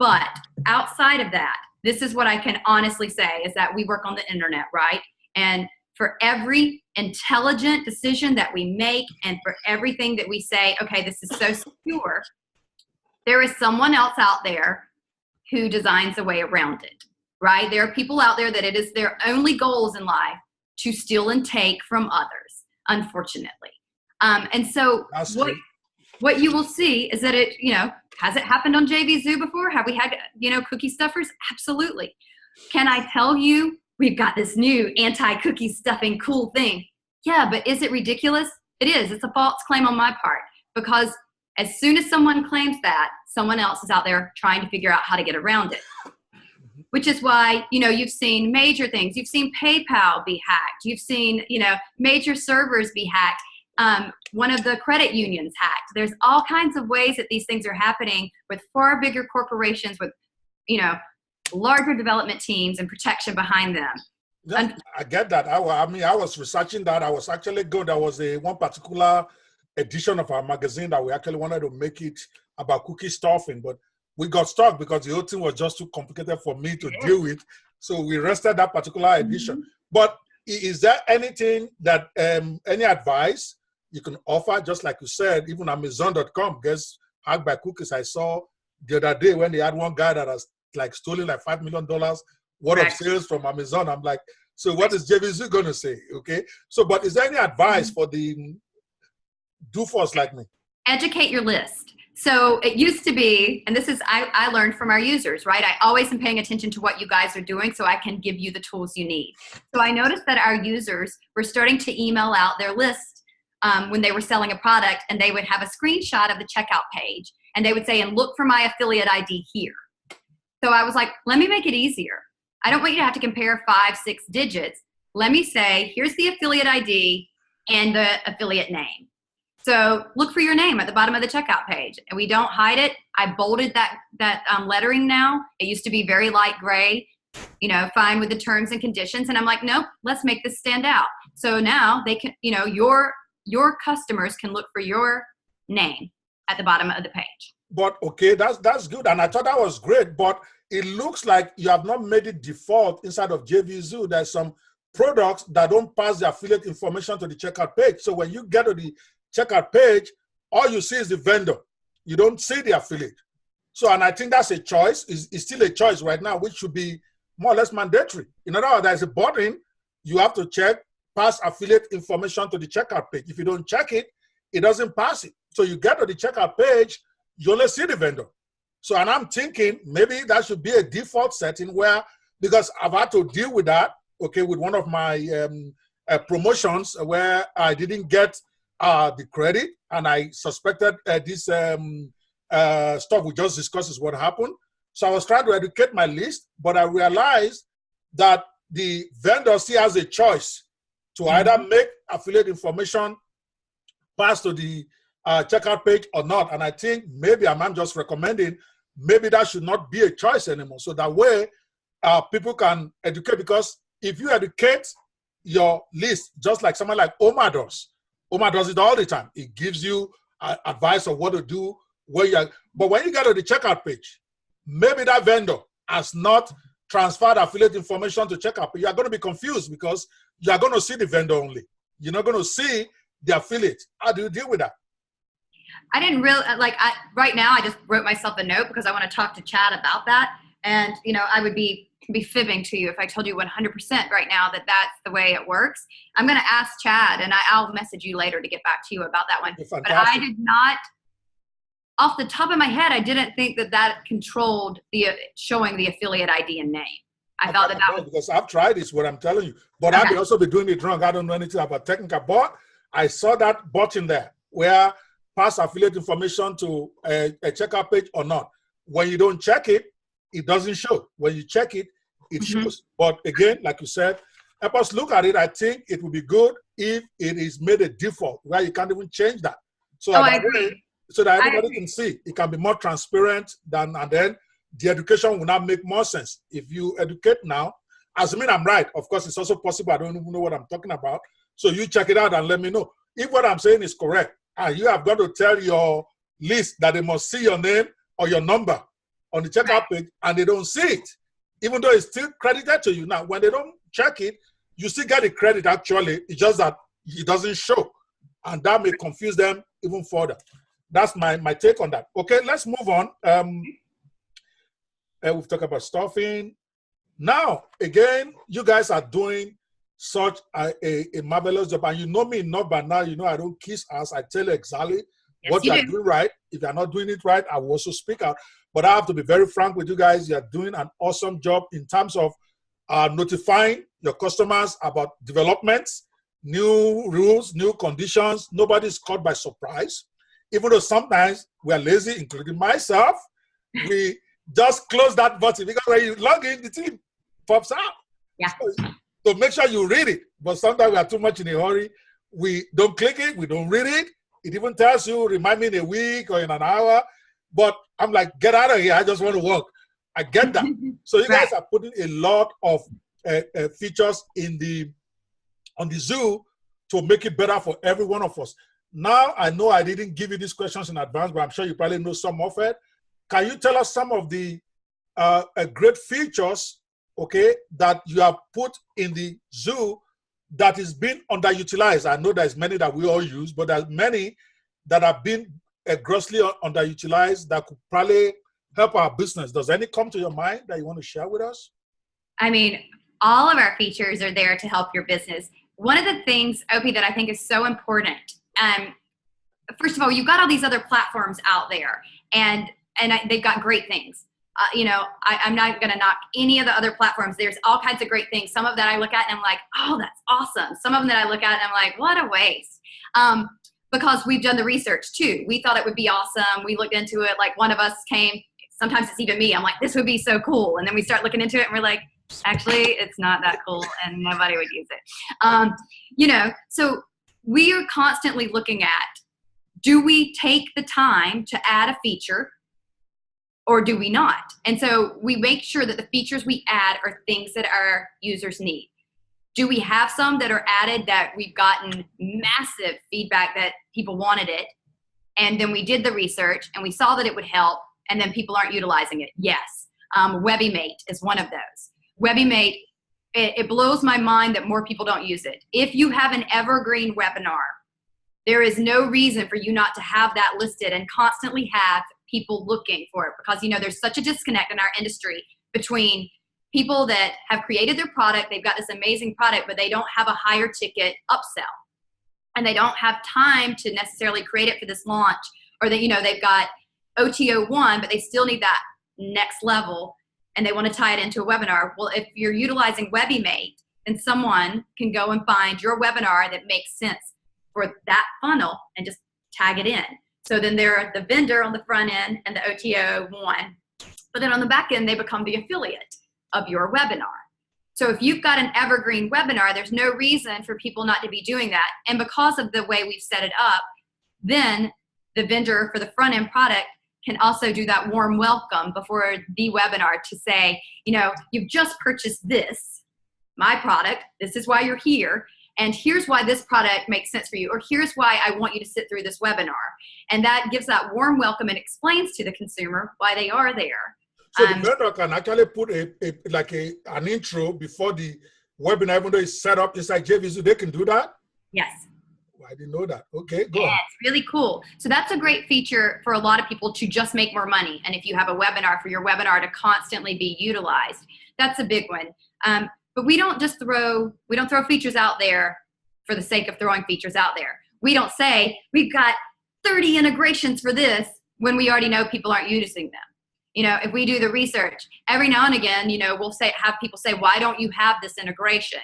But outside of that, this is what I can honestly say, is that we work on the internet, right? And for every intelligent decision that we make, and for everything that we say, okay, this is so secure, there is someone else out there who designs a way around it, right? There are people out there that it is their only goals in life to steal and take from others, unfortunately. And so what you will see is that it, has it happened on JVZoo before? Have we had, cookie stuffers? Absolutely. Can I tell you, we've got this new anti-cookie stuffing cool thing? Yeah, but is it ridiculous? It is. It's a false claim on my part, because as soon as someone claims that, someone else is out there trying to figure out how to get around it. Which is why, you've seen major things. You've seen PayPal be hacked. You've seen, major servers be hacked. One of the credit unions hacked. There's all kinds of ways that these things are happening with far bigger corporations with, larger development teams and protection behind them. Yeah, I get that. I was researching that. I was actually good. There was one particular edition of our magazine that we actually wanted to make it about cookie stuffing, but we got stuck because the whole thing was just too complicated for me to deal with. So we rested that particular edition. But is there anything that, any advice you can offer? Just like you said, even Amazon.com gets hacked by cookies. I saw the other day when they had one guy that has stolen $5 million worth of sales from Amazon. I'm like, so what is JVZoo going to say? Okay. So, but is there any advice for the doofus like me? Educate your list. So it used to be, and this is, I learned from our users, right? I always am paying attention to what you guys are doing so I can give you the tools you need. So I noticed that our users were starting to email out their list when they were selling a product, and they would have a screenshot of the checkout page, and they would say, and look for my affiliate ID here. So I was like, let me make it easier. I don't want you to have to compare 5, 6 digits. Let me say, here's the affiliate ID and the affiliate name. So look for your name at the bottom of the checkout page. And we don't hide it. I bolded that lettering now. It used to be very light gray, fine with the terms and conditions. And I'm like, nope, let's make this stand out. So now they can, your customers can look for your name at the bottom of the page. But okay, that's good. And I thought that was great, but it looks like you have not made it default inside of JVZoo. There's some products that don't pass the affiliate information to the checkout page. So when you get to the checkout page, all you see is the vendor. You don't see the affiliate. So, and I think that's a choice. It's still a choice right now, which should be more or less mandatory. In other words, there's a button you have to check, pass affiliate information to the checkout page. If you don't check it, it doesn't pass it. So you get to the checkout page, you only see the vendor. So, and I'm thinking maybe that should be a default setting where, because I've had to deal with that, okay, with one of my promotions where I didn't get the credit, and I suspected this stuff we just discussed is what happened. So I was trying to educate my list, but I realized that the vendor still has a choice to either make affiliate information pass to the checkout page or not. And I think maybe I'm just recommending maybe that should not be a choice anymore. So that way people can educate, because if you educate your list, just like someone like Omar does it all the time. It gives you advice on what to do, where you are. But when you get to the checkout page, maybe that vendor has not transferred affiliate information to checkout page. You are going to be confused because you are going to see the vendor only. You're not going to see the affiliate. How do you deal with that? I didn't really, right now I just wrote myself a note because I want to talk to Chad about that. And, you know, I would be fibbing to you if I told you 100% right now that that's the way it works. I'm going to ask Chad, and I'll message you later to get back to you about that one. But I did not, off the top of my head, I didn't think that controlled the showing the affiliate ID and name. I thought that was, because I've tried this, what I'm telling you, but okay. I may also be doing it wrong. I don't know anything about technical, but I saw that button there where pass affiliate information to a checkout page or not. When you don't check it, it doesn't show. When you check it, it shows. But again, like you said, help us look at it. I think it would be good if it is made a default where you can't even change that. So so that everybody can see. It can be more transparent and then the education will now make more sense. If you educate now, assuming I'm right, of course, it's also possible I don't even know what I'm talking about. So you check it out and let me know. If what I'm saying is correct, and you have got to tell your list that they must see your name or your number on the checkout page, and they don't see it, even though it's still credited to you. Now, when they don't check it, you still get the credit actually. It's just that it doesn't show. And that may confuse them even further. That's my take on that. Okay, let's move on. We've talked about stuffing. Now, again, you guys are doing such a marvelous job. And you know me enough by now, you know I don't kiss ass. I tell you exactly what you're doing right. If you're not doing it right, I will also speak out. But I have to be very frank with you guys. You're doing an awesome job in terms of notifying your customers about developments, new rules, new conditions. Nobody's caught by surprise. Even though sometimes we're lazy, including myself, we just close that button because when you log in, the thing pops up. Yeah. So make sure you read it. But sometimes we are too much in a hurry. We don't click it. We don't read it. It even tells you, remind me in a week or in an hour. But I'm like, get out of here. I just want to work. I get that. So you guys are putting a lot of features on the Zoo to make it better for every one of us. Now, I know I didn't give you these questions in advance, but I'm sure you probably know some of it. Can you tell us some of the great features, okay, that you have put in the Zoo that is being underutilized? I know there's many that we all use, but there's many that have been grossly underutilized that could probably help our business. Does any come to your mind that you want to share with us? I mean, all of our features are there to help your business. One of the things, Opie, that I think is so important, first of all, you've got all these other platforms out there, and they've got great things. You know, I'm not going to knock any of the other platforms. There's all kinds of great things. Some of that I look at and I'm like, oh, that's awesome. Some of them that I look at and I'm like, what a waste. Because we've done the research too. We thought it would be awesome. We looked into it. Like one of us came, sometimes it's even me. I'm like, this would be so cool. And then we start looking into it and we're like, actually, it's not that cool and nobody would use it. You know, so we are constantly looking at, do we take the time to add a feature or do we not? And so we make sure that the features we add are things that our users need. Do we have some that are added that we've gotten massive feedback that people wanted it, and then we did the research and we saw that it would help, and then people aren't utilizing it? Yes. WebbyMate is one of those. WebbyMate, it blows my mind that more people don't use it. If you have an evergreen webinar, there is no reason for you not to have that listed and constantly have people looking for it, because, you know, there's such a disconnect in our industry between people that have created their product, they've got this amazing product, but they don't have a higher ticket upsell. And they don't have time to necessarily create it for this launch, or that, you know, they've got OTO1, but they still need that next level and they want to tie it into a webinar. Well, if you're utilizing WebbyMate, then someone can go and find your webinar that makes sense for that funnel and just tag it in. So then they're the vendor on the front end and the OTO1, but then on the back end, they become the affiliate of your webinar. So if you've got an evergreen webinar, there's no reason for people not to be doing that. And because of the way we've set it up, then the vendor for the front end product can also do that warm welcome before the webinar to say, you know, you've just purchased this, my product, this is why you're here, and here's why this product makes sense for you, or here's why I want you to sit through this webinar. And that gives that warm welcome and explains to the consumer why they are there. So the vendor can actually put an intro before the webinar, even though it's set up inside JVZoo. They can do that? Yes. I didn't know that. Okay, go on. It's really cool. So that's a great feature for a lot of people to just make more money. And if you have a webinar, for your webinar to constantly be utilized, that's a big one. But we don't just throw features out there for the sake of throwing features out there. We don't say, we've got 30 integrations for this when we already know people aren't using them. You know, if we do the research, every now and again, you know, we'll have people say, why don't you have this integration?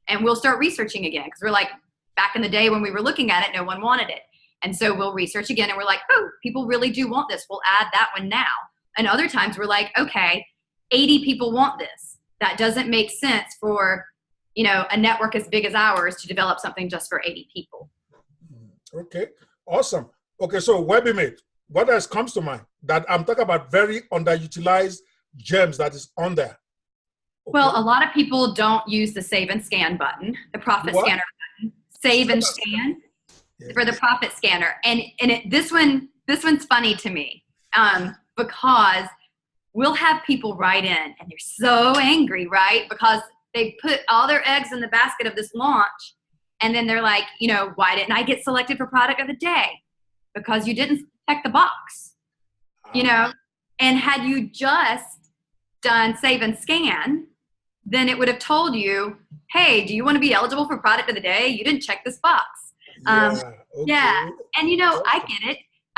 And we'll start researching again, because we're like, back in the day when we were looking at it, no one wanted it. And so we'll research again and we're like, oh, people really do want this. We'll add that one now. And other times we're like, okay, 80 people want this. That doesn't make sense for, you know, a network as big as ours to develop something just for 80 people. Okay, awesome. Okay, so WebbyMate, what else comes to mind that I'm talking about very underutilized gems that is on there? Okay. Well, a lot of people don't use the save and scan button, the profit scanner button. Save and scan for the profit scanner. And this one's funny to me because we'll have people write in and they're so angry, right? Because they put all their eggs in the basket of this launch. And then they're like, you know, why didn't I get selected for product of the day? Because you didn't check the box, you know? And had you just done save and scan, then it would have told you, hey, do you want to be eligible for product of the day? You didn't check this box. Yeah. And, you know, I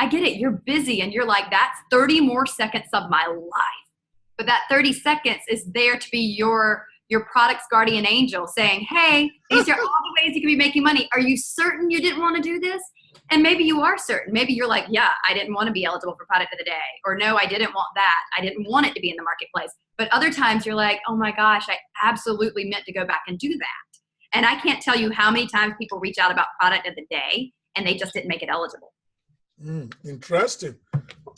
get it. You're busy and you're like, that's 30 more seconds of my life. But that 30 seconds is there to be your product's guardian angel saying, hey, these are all the ways you can be making money. Are you certain you didn't want to do this? And maybe you are certain. Maybe you're like, yeah, I didn't want to be eligible for product of the day. Or no, I didn't want that. I didn't want it to be in the marketplace. But other times you're like, oh my gosh, I absolutely meant to go back and do that. And I can't tell you how many times people reach out about product of the day and they just didn't make it eligible. Interesting.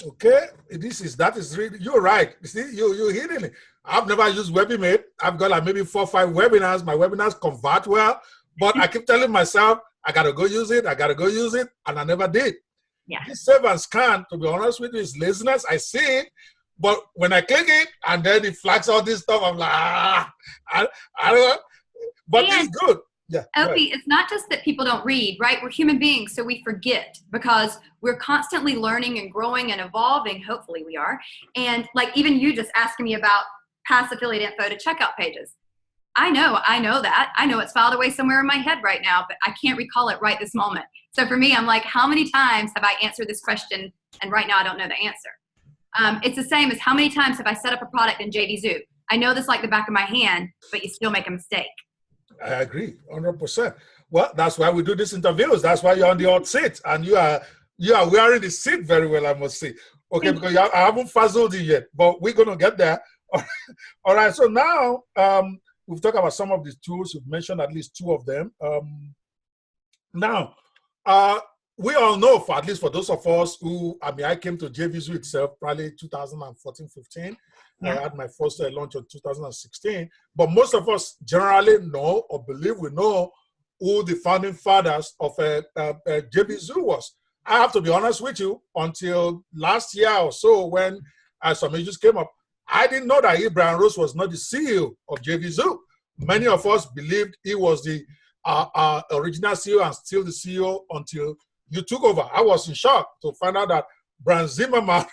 Okay, that is really, you're right. You see, you're hitting it. I've never used WebbyMate. I've got like maybe 4 or 5 webinars. My webinars convert well, but I keep telling myself, I got to go use it. And I never did. Yeah. This save and scan, to be honest with you, is laziness. I see it, but when I click it and then it flags all this stuff, I'm like, I don't know. But it's good. Yeah. Opie, it's not just that people don't read, right? We're human beings, so we forget because we're constantly learning and growing and evolving. Hopefully we are. And like even you just asking me about past affiliate info to checkout pages. I know that. I know it's filed away somewhere in my head right now, but I can't recall it right this moment. So for me, I'm like, how many times have I answered this question? And right now I don't know the answer. It's the same as how many times have I set up a product in JVZoo? I know this like the back of my hand, but you still make a mistake. I agree, 100%. Well, that's why we do these interviews. That's why you're on the hot seat, and you are wearing the seat very well, I must say. Okay, because I haven't fuzzled you yet, but we're gonna get there. All right. So now we've talked about some of these tools. You've mentioned at least 2 of them. Now, we all know, for at least for those of us who, I came to JVZoo itself probably 2014, 15. Yeah. I had my first launch in 2016. But most of us generally know or believe we know who the founding fathers of JVZoo was. I have to be honest with you, until last year or so when some issues came up, I didn't know that Brian Rose was not the CEO of JVZoo. Many of us believed he was the original CEO and still the CEO until you took over. I was in shock to find out that Brian Zimmerman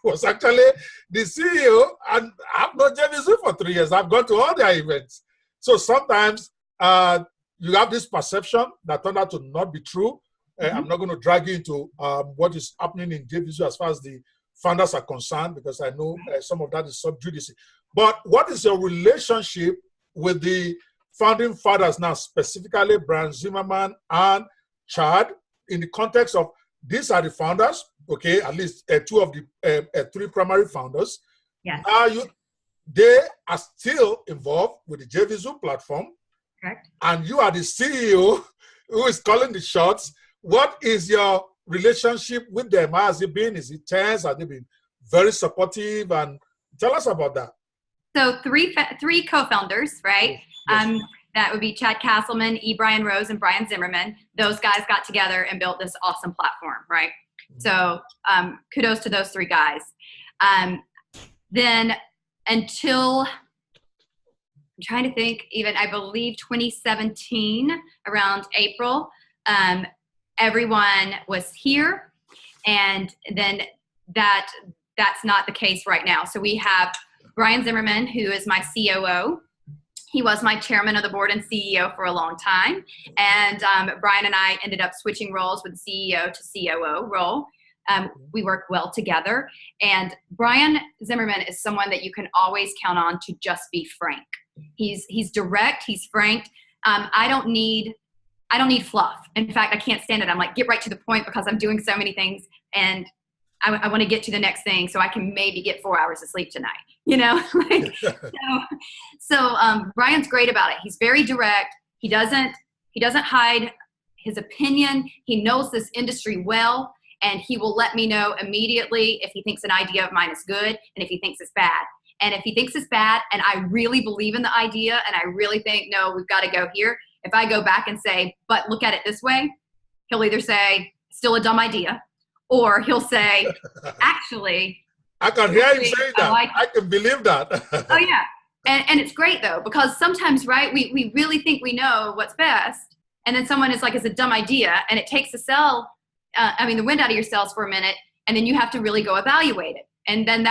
was actually the CEO, and I've known JVZoo for 3 years. I've gone to all their events. So sometimes you have this perception that turned out to not be true. I'm not going to drag you into what is happening in JVZoo as far as the founders are concerned, because I know some of that is sub judice. But what is your relationship with the founding fathers now, specifically Brian Zimmerman and Chad, in the context of these are the founders, okay, at least 2 of the 3 primary founders. Yes. They are still involved with the JVZoo platform. Correct. And you are the CEO who is calling the shots. What is your relationship with them? How has it been? Is it tense? Have they been very supportive? And tell us about that. So 3 co-founders, right? Yes. That would be Chad Casselman, E. Brian Rose, and Brian Zimmerman. Those guys got together and built this awesome platform, right? So kudos to those 3 guys. Then until, I'm trying to think, even I believe 2017, around April, everyone was here. And then that's not the case right now. So we have Brian Zimmerman, who is my COO. He was my chairman of the board and CEO for a long time. And Brian and I ended up switching roles with CEO to COO role. We work well together. And Brian Zimmerman is someone that you can always count on to just be frank. He's direct, he's frank. I don't need fluff. In fact, I can't stand it. I'm like, get right to the point, because I'm doing so many things and I want to get to the next thing so I can maybe get 4 hours of sleep tonight, you know? So Brian's great about it. He's very direct. He doesn't hide his opinion. He knows this industry well, and he will let me know immediately if he thinks an idea of mine is good and if he thinks it's bad. And if he thinks it's bad and I really believe in the idea and I really think, no, we've got to go here, if I go back and say, but look at it this way, he'll either say, still a dumb idea, or he'll say, actually. I can hear him say that. I can believe that. Oh, yeah. And it's great, though, because sometimes, right, we really think we know what's best. And then someone is like, it's a dumb idea. And it takes the wind out of your sails for a minute. And then you have to really go evaluate it. And then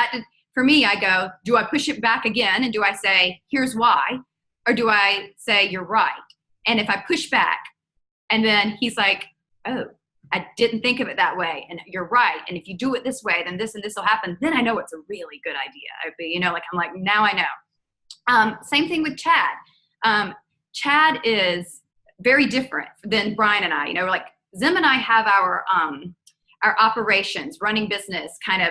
for me, I go, do I push it back again? And do I say, here's why? Or do I say, you're right? And if I push back, and then he's like, oh, I didn't think of it that way, and you're right. And if you do it this way, then this and this will happen. Then I know it's a really good idea. I'm like, now I know. Same thing with Chad. Chad is very different than Brian and I. Like Zim and I have our operations, running business, kind of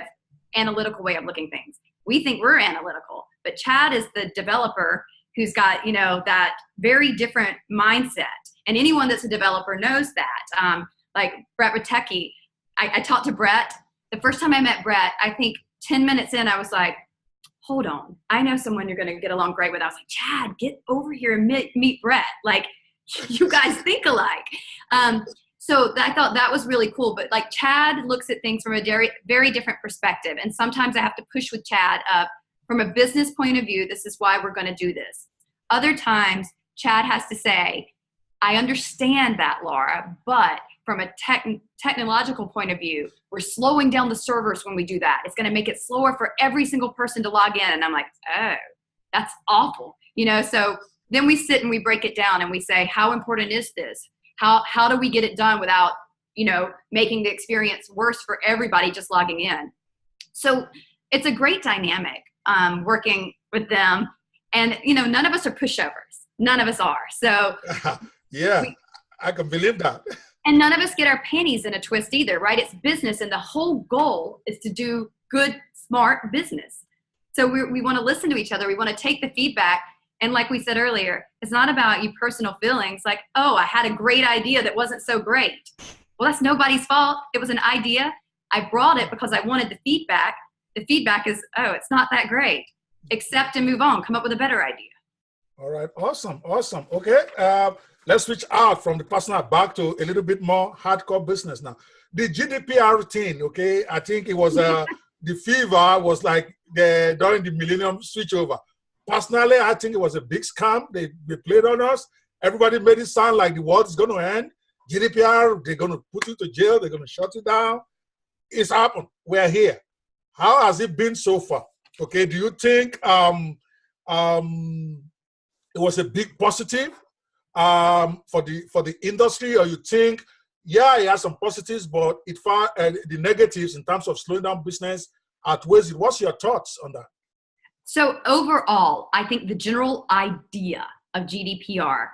analytical way of looking things. We think we're analytical, but Chad is the developer who's got, that very different mindset. And anyone that's a developer knows that. Like Brett Rattecki, I talked to Brett. The first time I met Brett, I think 10 minutes in, I was like, hold on. I know someone you're going to get along great with. I was like, Chad, get over here and meet Brett. Like, you guys think alike. So I thought that was really cool. But like Chad looks at things from a very, very different perspective. And sometimes I have to push with Chad from a business point of view, this is why we're going to do this. Other times, Chad has to say, I understand that, Laura, but from a technological point of view, we're slowing down the servers when we do that. It's going to make it slower for every single person to log in. And I'm like, oh, that's awful. So then we sit and we break it down and we say, how important is this? How do we get it done without, making the experience worse for everybody just logging in? So it's a great dynamic working with them. And, none of us are pushovers. None of us are. So yeah, I can believe that. And none of us get our panties in a twist either, right? It's business, and the whole goal is to do good, smart business. So we want to listen to each other. We want to take the feedback. And like we said earlier, it's not about you personal feelings like, oh, I had a great idea that wasn't so great. Well, that's nobody's fault. It was an idea. I brought it because I wanted the feedback. The feedback is, oh, it's not that great. Accept and move on. Come up with a better idea. All right. Awesome. Okay. Let's switch out from the personal back to a little bit more hardcore business now. The GDPR thing, okay, I think it was the fever was like during the millennium switchover. Personally, I think it was a big scam. They played on us. Everybody made it sound like the world is going to end. GDPR, they're going to put you to jail. They're going to shut you down. It's happened. We're here. How has it been so far? Okay, do you think it was a big positive for the industry, or you think, yeah, it has some positives, but the negatives in terms of slowing down business outweighs it? What's your thoughts on that? So overall, I think the general idea of GDPR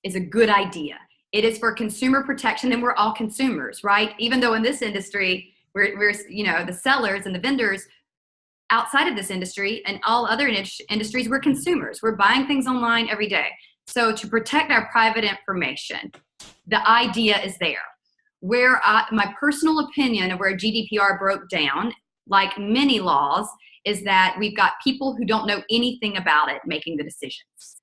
is a good idea. It is for consumer protection, and we're all consumers, right? Even though in this industry, we're the sellers and the vendors outside of this industry and all other industries, we're consumers. We're buying things online every day. So to protect our private information, the idea is there. My personal opinion of where GDPR broke down, like many laws, is that we've got people who don't know anything about it making the decisions.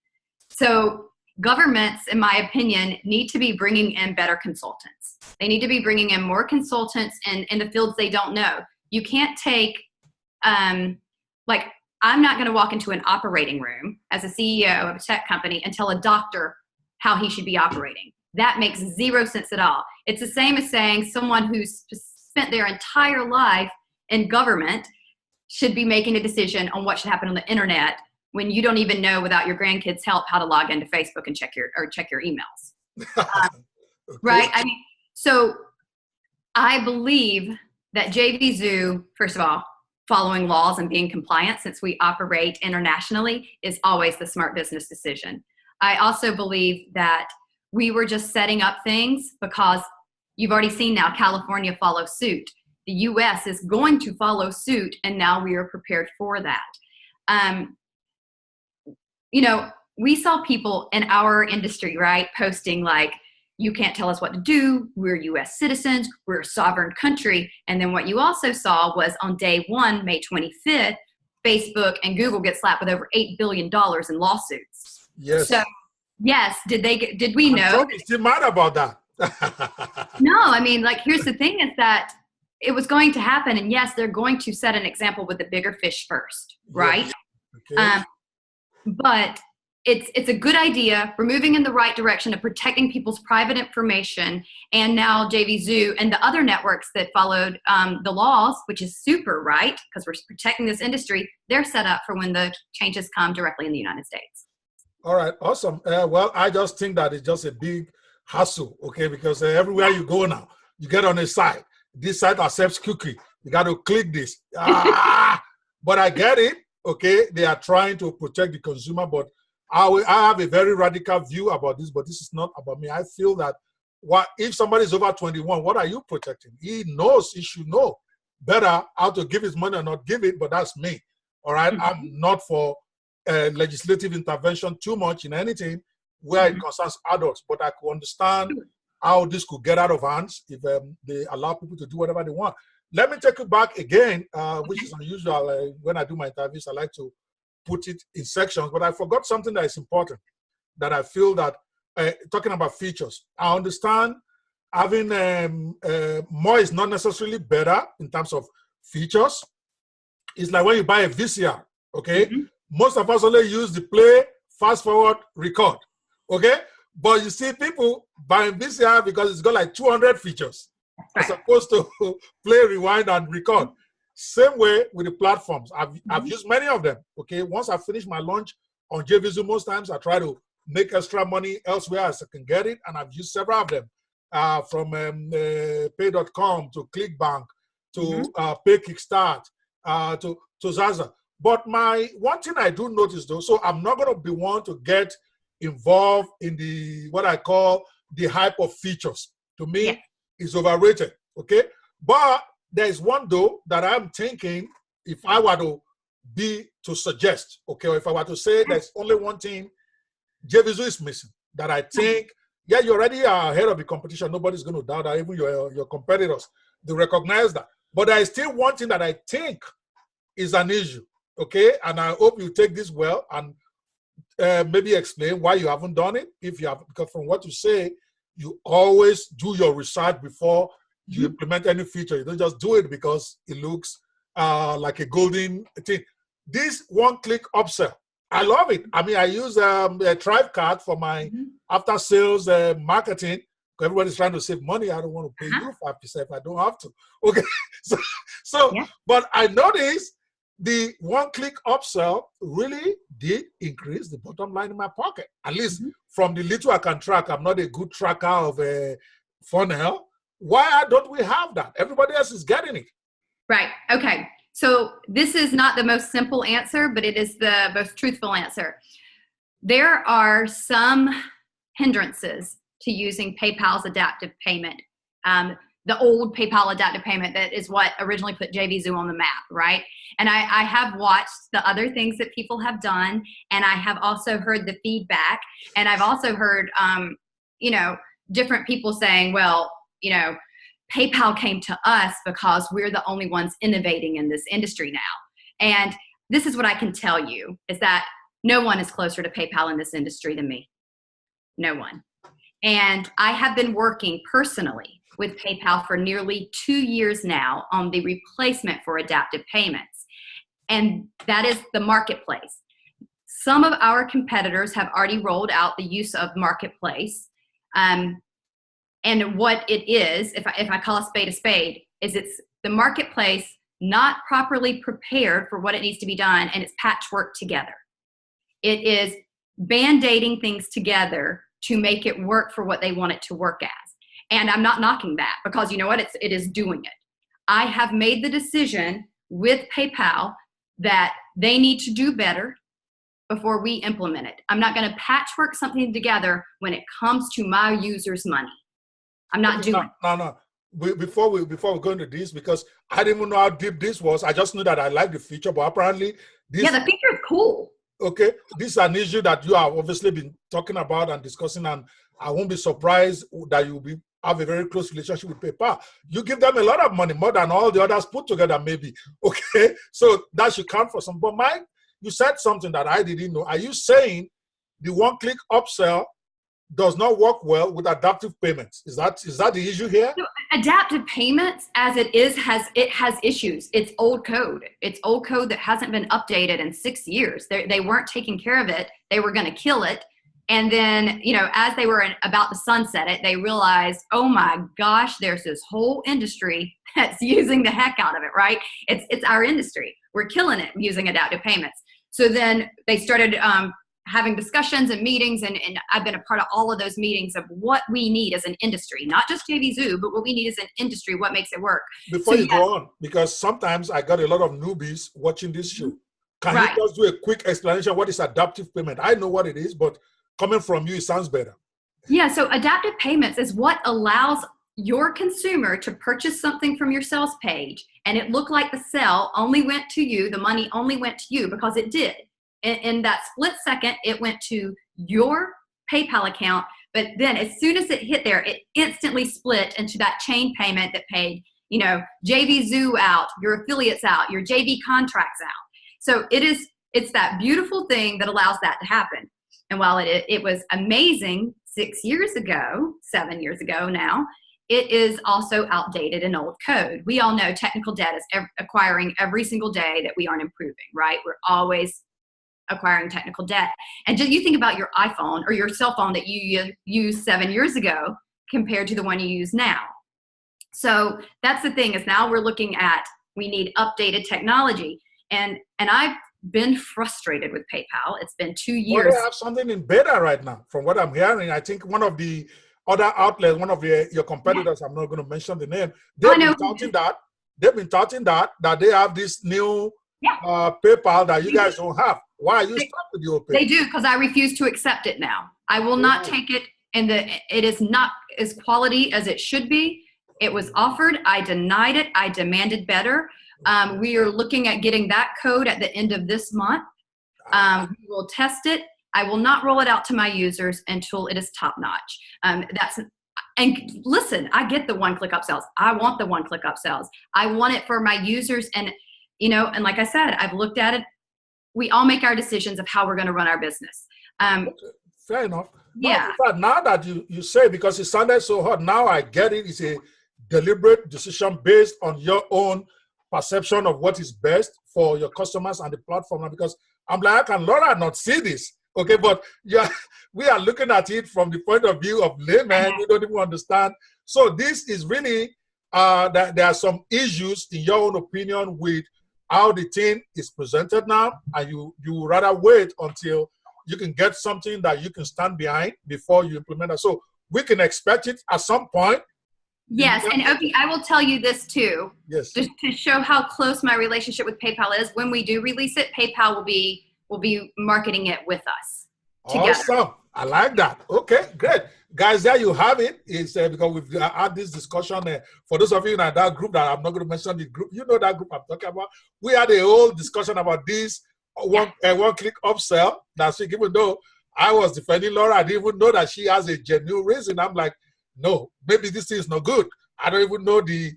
So governments, in my opinion, need to be bringing in better consultants. They need to be bringing in more consultants in the fields they don't know. You can't take, I'm not going to walk into an operating room as a CEO of a tech company and tell a doctor how he should be operating. That makes zero sense at all. It's the same as saying someone who's spent their entire life in government should be making a decision on what should happen on the internet when you don't even know, without your grandkids' help, how to log into Facebook and check your emails. Okay. Right? I mean, so I believe that JVZoo, first of all, following laws and being compliant, since we operate internationally, is always the smart business decision. I also believe that we were just setting up things because you've already seen now California follow suit. The US is going to follow suit, and now we are prepared for that. We saw people in our industry, right, posting like, you can't tell us what to do, we're US citizens, we're a sovereign country. And then what you also saw was on day one, May 25th, Facebook and Google get slapped with over $8 billion in lawsuits. Yes. So, yes, did we know? I'm still mad about that. No, I mean, here's the thing is that it was going to happen, and yes, they're going to set an example with the bigger fish first, right? Yes. Okay. But it's a good idea. We're moving in the right direction of protecting people's private information, and now JVZoo and the other networks that followed the laws, which is super, right? Because we're protecting this industry. They're set up for when the changes come directly in the United States. All right, awesome. Well, I just think that it's just a big hassle, okay? Because everywhere you go now, you get on a site. This site accepts cookie. You got to click this. But I get it, okay? They are trying to protect the consumer, but I have a very radical view about this, but this is not about me. I feel that if somebody is over 21, what are you protecting? He should know better how to give his money or not give it, but that's me, all right? Mm-hmm. I'm not for legislative intervention too much in anything where it concerns adults, but I could understand how this could get out of hands if they allow people to do whatever they want. Let me take it back again, which is unusual. When I do my interviews, I like to put it in sections, but I forgot something that is important, that I feel that, talking about features, I understand having more is not necessarily better in terms of features. It's like when you buy a VCR, okay? Mm-hmm. Most of us only use the play, fast forward, record, okay? But you see people buying VCR because it's got like 200 features, right, as opposed to play, rewind, and record. Same way with the platforms. I've used many of them, okay? Once I finish my lunch on JVZoo, most times I try to make extra money elsewhere as I can get it, and I've used several of them, from pay.com to ClickBank to Pay Kickstart to Zaza. But one thing I do notice though, so I'm not going to be one to get involved in what I call the hype of features. To me, it's overrated, okay? But there's one though that I'm thinking, if I were to suggest, okay, or if I were to say there's only one thing JVZoo is missing, that I think, yeah, you already are ahead of the competition. Nobody's going to doubt that. Even your competitors, they recognize that. But there is still one thing that I think is an issue, okay? And I hope you take this well and maybe explain why you haven't done it. If you have, because from what you say, you always do your research before you implement any feature. You don't just do it because it looks like a golden thing. This one-click upsell, I love it. I mean, I use a Tribe card for my after-sales marketing. Everybody's trying to save money. I don't want to pay you 5% if I don't have to. Okay, So, Yeah. but I noticed the one-click upsell really did increase the bottom line in my pocket. At least from the little I can track, I'm not a good tracker of a funnel. Why don't we have that? Everybody else is getting it. Right. Okay. So this is not the most simple answer, but it is the most truthful answer. There are some hindrances to using PayPal's adaptive payment. The old PayPal adaptive payment that is what originally put JVZoo on the map, right? And I have watched the other things that people have done, and I have also heard the feedback, and I've also heard, different people saying, well, PayPal came to us because we're the only ones innovating in this industry now. And this is what I can tell you, is that no one is closer to PayPal in this industry than me. No one. And I have been working personally with PayPal for nearly 2 years now on the replacement for adaptive payments. And that is the marketplace. Some of our competitors have already rolled out the use of marketplace. And what it is, if I call a spade, is it's the marketplace not properly prepared for what it needs to be done, and it's patchwork together. It is band-aiding things together to make it work for what they want it to work as. And I'm not knocking that, because you know what? It is doing it. I have made the decision with PayPal that they need to do better before we implement it. I'm not going to patchwork something together when it comes to my users' money. I'm not doing it. No. Before we go into this, because I didn't even know how deep this was. I just knew that I liked the feature, but apparently this. Yeah, the feature is cool. Okay, this is an issue that you have obviously been talking about and discussing, and I won't be surprised that you'll have a very close relationship with PayPal. You give them a lot of money, more than all the others put together, maybe. Okay, so that should count for some. But Mike, you said something that I didn't know. Are you saying the one-click upsell does not work well with adaptive payments? Is that the issue here? So adaptive payments, as it is, has issues. It's old code. It's old code that hasn't been updated in 6 years. They weren't taking care of it. They were going to kill it. And then, as they were about to sunset it, they realized, oh my gosh, there's this whole industry that's using the heck out of it, right? It's our industry. We're killing it using adaptive payments. So then they started having discussions and meetings, and I've been a part of all of those meetings of what we need as an industry, not just JVZoo, but what we need as an industry, what makes it work. Before you go on, because sometimes I got a lot of newbies watching this show. Can you just do a quick explanation of what is adaptive payment? I know what it is, but coming from you, it sounds better. Yeah, so adaptive payments is what allows your consumer to purchase something from your sales page, and it looked like the sale only went to you, the money only went to you, because it did. In that split second, it went to your PayPal account, but then as soon as it hit there, it instantly split into that chain payment that paid, JVZoo out, your affiliates out, your JV contracts out. So it's that beautiful thing that allows that to happen. And while it was amazing 6 years ago, 7 years ago now, it is also outdated and old code. We all know technical debt is acquiring every single day that we aren't improving, right? We're always acquiring technical debt. And just you think about your iPhone or your cell phone that you used 7 years ago compared to the one you use now. So that's the thing, is now we're looking at, we need updated technology. And I've been frustrated with PayPal. It's been 2 years. Well, they have something in beta right now, from what I'm hearing. I think one of the other outlets, one of your competitors, I'm not going to mention the name, they've been touting that they have this new PayPal that you guys don't have. Why are you stuck with your PayPal? They do, because I refuse to accept it now. I will not take it, and it is not as quality as it should be. It was offered. I denied it. I demanded better. We are looking at getting that code at the end of this month. We will test it. I will not roll it out to my users until it is top notch. And listen, I get the one-click upsells. I want the one-click upsells. I want it for my users. And, and like I said, I've looked at it. We all make our decisions of how we're going to run our business. Fair enough. Yeah. But now that you say, because it sounded so hard, now I get it. It's a deliberate decision based on your own perception of what is best for your customers and the platform. Because I'm like, can Laura not see this? Okay, but we are looking at it from the point of view of layman. We don't even understand. So this is really that there are some issues, in your own opinion, with how the thing is presented now, and you rather wait until you can get something that you can stand behind before you implement it. So we can expect it at some point. Yes, and Opie, I will tell you this too. Yes. Just to show how close my relationship with PayPal is, when we do release it, PayPal will be marketing it with us together. Awesome. I like that. Okay, great. Guys, there you have it. It's because we've had this discussion. For those of you in that group that I'm not going to mention the group, you know that group I'm talking about. We had a whole discussion about this one-click upsell. That's it. Even though I was defending Laura, I didn't even know that she has a genuine reason. I'm like, no, maybe this thing is not good. I don't even know the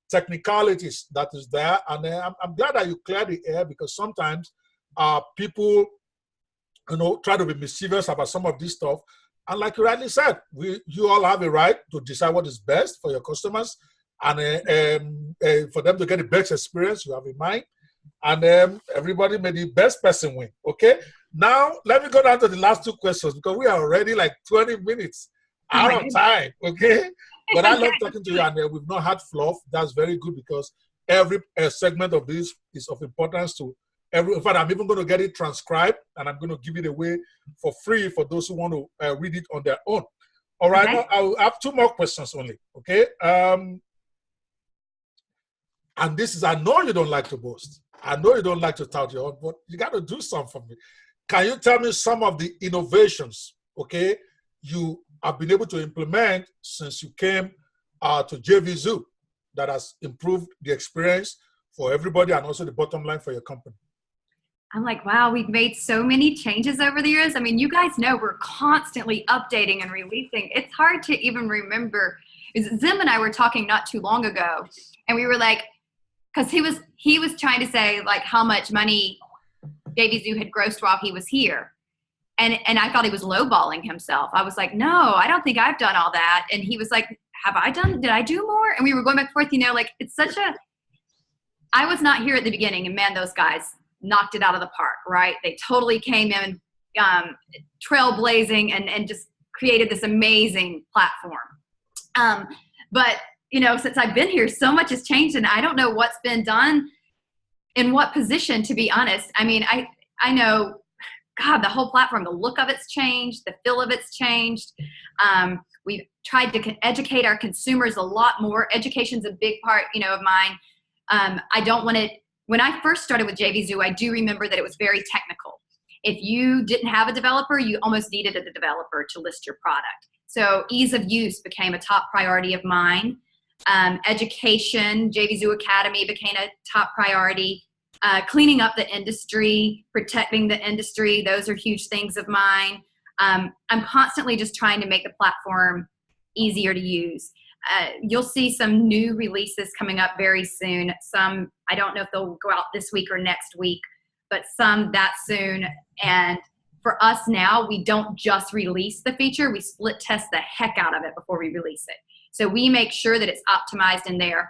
technicalities that is there. And I'm glad that you cleared the air, because sometimes people, try to be mischievous about some of this stuff. And like you rightly said, you all have a right to decide what is best for your customers, and for them to get the best experience you have in mind. And everybody may the best person win. Okay. Now let me go down to the last two questions, because we are already like 20 minutes out of time. Okay. But I love talking to you, and we've not had fluff. That's very good, because every segment of this is of importance to in fact, I'm even going to get it transcribed, and I'm going to give it away for free for those who want to read it on their own. All right. Okay. Now, I'll have two more questions only. Okay. And this is, I know you don't like to boast. I know you don't like to tout your own, but you got to do something for me. Can you tell me some of the innovations, okay, you have been able to implement since you came to JVZoo that has improved the experience for everybody and also the bottom line for your company? I'm like, wow, we've made so many changes over the years. I mean, you guys know we're constantly updating and releasing. It's hard to even remember. Zim and I were talking not too long ago, and we were like, because he was trying to say like how much money JVZoo had grossed while he was here. And I thought he was lowballing himself. I was like, no, I don't think I've done all that. And he was like, did I do more? And we were going back and forth, like it's I was not here at the beginning, and man, those guys knocked it out of the park, right? They totally came in trailblazing and just created this amazing platform. But, since I've been here, so much has changed, and I don't know what's been done in what position, to be honest. I mean, I know, God, the whole platform, the look of it's changed, the feel of it's changed. We've tried to educate our consumers a lot more. Education's a big part, of mine. I don't want to. When I first started with JVZoo, I do remember that it was very technical. If you didn't have a developer, you almost needed a developer to list your product. So ease of use became a top priority of mine. Education, JVZoo Academy became a top priority. Cleaning up the industry, protecting the industry, those are huge things of mine. I'm constantly just trying to make the platform easier to use. You'll see some new releases coming up very soon. Some, I don't know if they'll go out this week or next week, but some that soon. And for us now, we don't just release the feature, we split test the heck out of it before we release it. So we make sure that it's optimized in there.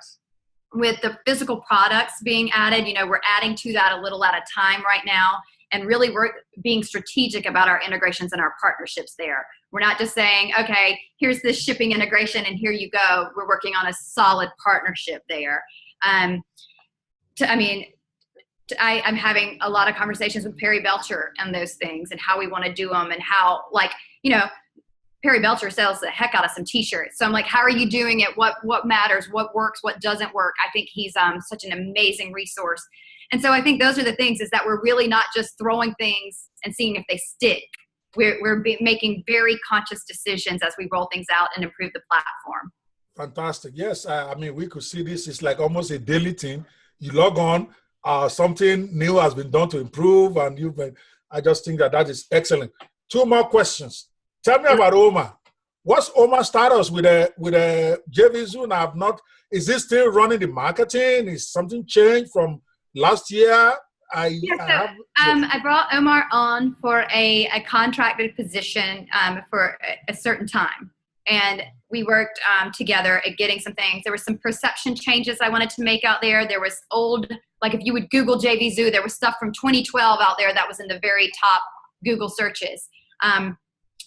With the physical products being added, we're adding to that a little at a time right now. And really we're being strategic about our integrations and our partnerships there. We're not just saying, okay, here's this shipping integration and here you go. We're working on a solid partnership there. I'm having a lot of conversations with Perry Belcher and those things and how we want to do them, and how, Perry Belcher sells the heck out of some t-shirts. So I'm like, how are you doing it? What matters? What works? What doesn't work? I think he's such an amazing resource. And so I think those are the things, is that we're really not just throwing things and seeing if they stick. We're making very conscious decisions as we roll things out and improve the platform. Fantastic. Yes. We could see this is like almost a daily thing. You log on, something new has been done to improve, and I just think that is excellent. Two more questions. Tell me about Omar. What's Omar's status with JVZoo? Now, is he still running the marketing? Is something changed from last year? I brought Omar on for a contracted position for a certain time. And we worked together at getting some things. There were some perception changes I wanted to make out there. There was if you would Google JVZoo, there was stuff from 2012 out there that was in the very top Google searches.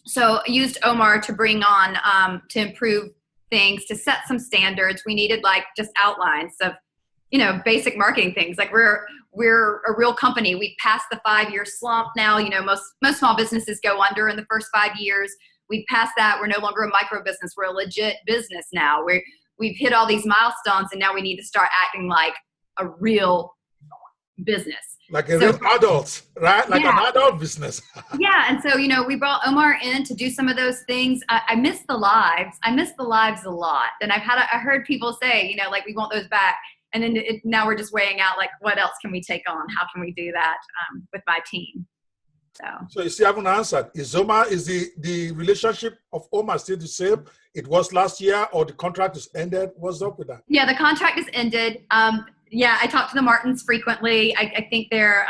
So I used Omar to bring on to improve things to set some standards. We needed like just outlines of, you know, basic marketing things. Like we're a real company. We passed the 5-year slump now. You know, most small businesses go under in the first 5 years. We passed that. We're no longer a micro business. We're a legit business now. We've hit all these milestones, and now we need to start acting like a real business. Like a real adult, right? Like an adult business. Yeah. And so, you know, we brought Omar in to do some of those things. I miss the lives. I miss the lives a lot. And I heard people say, you know, like, we want those back. And then now we're just weighing out, like, what else can we take on? How can we do that with my team? So you see, I haven't answered. Is the relationship of Omar still the same? It was last year, or the contract is ended? What's up with that? Yeah, the contract is ended. Yeah, I talk to the Martins frequently. I think they're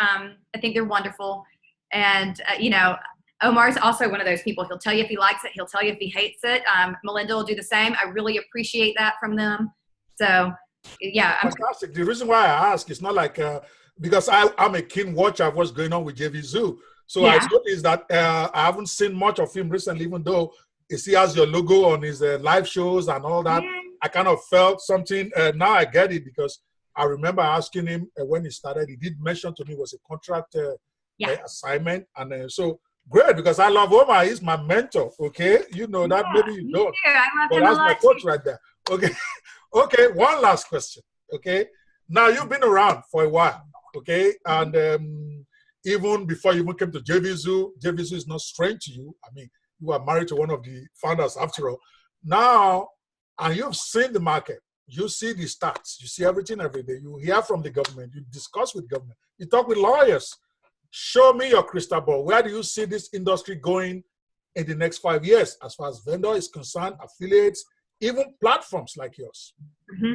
wonderful. And, you know, Omar's also one of those people. He'll tell you if he likes it. He'll tell you if he hates it. Melinda will do the same. I really appreciate that from them. So, yeah. Fantastic. The reason why I ask is not like, because I'm a keen watcher of what's going on with JVZoo. So I noticed that I haven't seen much of him recently, even though he has your logo on his live shows and all that. Yeah. I kind of felt something. Now I get it, because I remember asking him when he started. He did mention to me it was a contract assignment. And so great, because I love Omar. He's my mentor, okay? You know that, maybe you don't. Yeah, I love but him that's a lot my coach right there. Okay. Okay, one last question, okay? Now, you've been around for a while, okay? And even before you even came to JVZoo, JVZoo is not strange to you. I mean, you are married to one of the founders after all. Now, and you've seen the market. You see the stats. You see everything every day. You hear from the government. You discuss with government. You talk with lawyers. Show me your crystal ball. Where do you see this industry going in the next 5 years, as far as vendor is concerned, affiliates, even platforms like yours? Mm-hmm.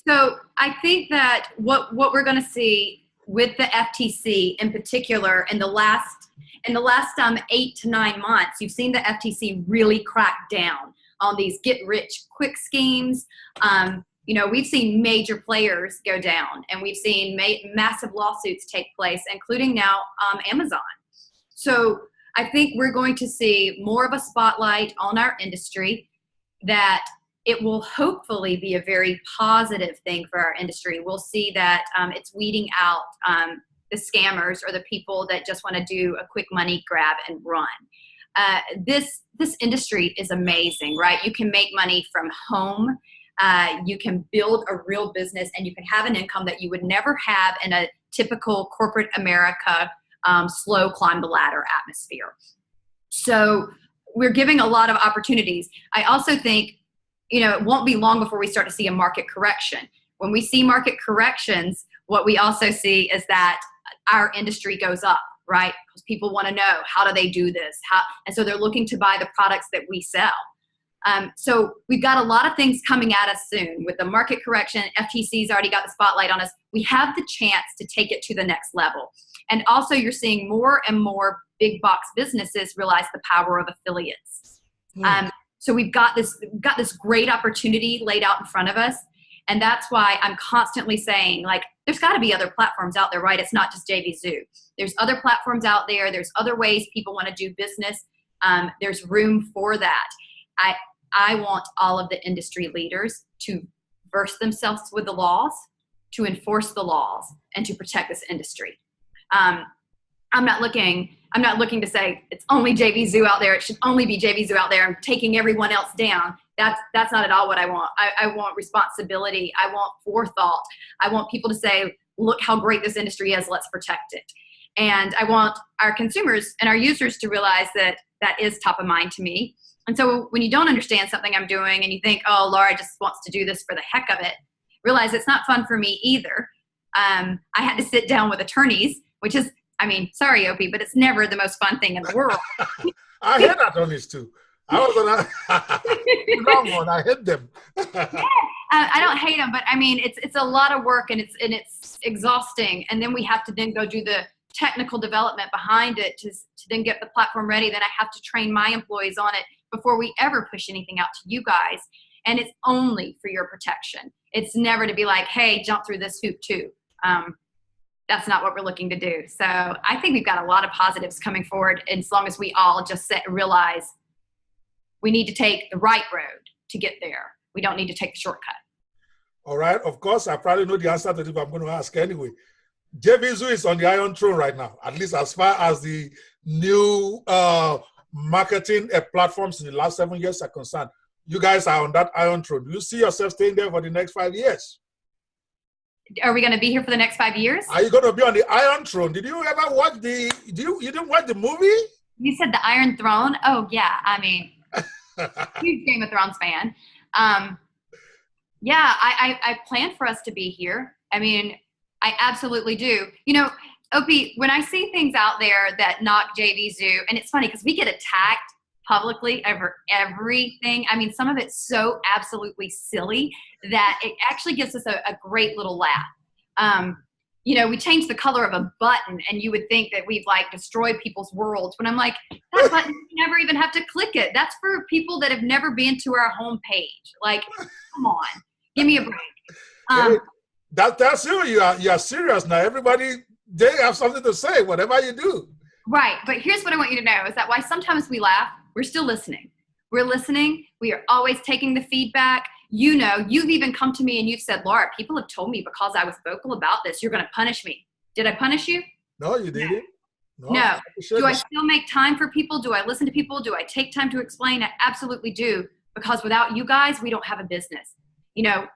So I think that what we're going to see with the FTC in particular in the last 8 to 9 months, you've seen the FTC really crack down on these get-rich-quick schemes. You know, we've seen major players go down, and we've seen massive lawsuits take place, including now Amazon. So I think we're going to see more of a spotlight on our industry, that it will hopefully be a very positive thing for our industry. We'll see that it's weeding out the scammers or the people that just want to do a quick money grab and run. This industry is amazing, right? You can make money from home. You can build a real business, and you can have an income that you would never have in a typical corporate America slow climb the ladder atmosphere. So we're giving a lot of opportunities. I also think, you know, it won't be long before we start to see a market correction. When we see market corrections, what we also see is that our industry goes up, right? Because people want to know, how do they do this? And so they're looking to buy the products that we sell. So we've got a lot of things coming at us soon. With the market correction, FTC's already got the spotlight on us. We have the chance to take it to the next level. And also, you're seeing more and more big box businesses realize the power of affiliates. So we've got this great opportunity laid out in front of us. And that's why I'm constantly saying, like, there's got to be other platforms out there, right? It's not just JVZoo. There's other platforms out there. There's other ways people want to do business. There's room for that. I want all of the industry leaders to verse themselves with the laws, to enforce the laws, and to protect this industry. I'm not looking to say it's only JVZoo out there. It should only be JVZoo out there and taking everyone else down. That's not at all what I want. I want responsibility. I want forethought. I want people to say, look how great this industry is. Let's protect it. And I want our consumers and our users to realize that that is top of mind to me. And so when you don't understand something I'm doing and you think, oh, Laura just wants to do this for the heck of it, realize it's not fun for me either. I had to sit down with attorneys, which is, I mean, sorry, Opie, but it's never the most fun thing in the world. I hate attorneys too. I was on wrong one. I hate them. I don't hate them, but I mean, it's a lot of work, and it's exhausting. And then we have to then go do the technical development behind it to then get the platform ready. Then I have to train my employees on it before we ever push anything out to you guys. And it's only for your protection. It's never to be like, hey, jump through this hoop too. That's not what we're looking to do. So I think we've got a lot of positives coming forward, as long as we all just realize we need to take the right road to get there. We don't need to take the shortcut. All right. Of course, I probably know the answer to this, but I'm going to ask anyway. JVZoo is on the Iron Throne right now, at least as far as the new marketing platforms in the last 7 years are concerned. You guys are on that Iron Throne. Do you see yourself staying there for the next 5 years? Are we going to be here for the next 5 years? Are you going to be on the Iron Throne? Did you ever watch you didn't watch the movie? You said the Iron Throne? Oh, yeah. I mean, huge Game of Thrones fan. Yeah, I plan for us to be here. I mean, I absolutely do. You know, Opie, when I see things out there that knock JVZoo, and it's funny because we get attacked publicly over everything. I mean, some of it's so absolutely silly that it actually gives us a great little laugh. You know, we change the color of a button and you would think that we've like destroyed people's worlds. But I'm like, that button, you never even have to click it. That's for people that have never been to our homepage. Like, come on, give me a break. That's you. You are serious now. Everybody, they have something to say, whatever you do. Right. But here's what I want you to know is that why sometimes we laugh, we're still listening. We're listening. We are always taking the feedback. You know, you've even come to me and you've said, Laura, people have told me because I was vocal about this, you're going to punish me. Did I punish you? No, you didn't. No. Do I still make time for people? Do I listen to people? Do I take time to explain? I absolutely do. Because without you guys, we don't have a business. You know,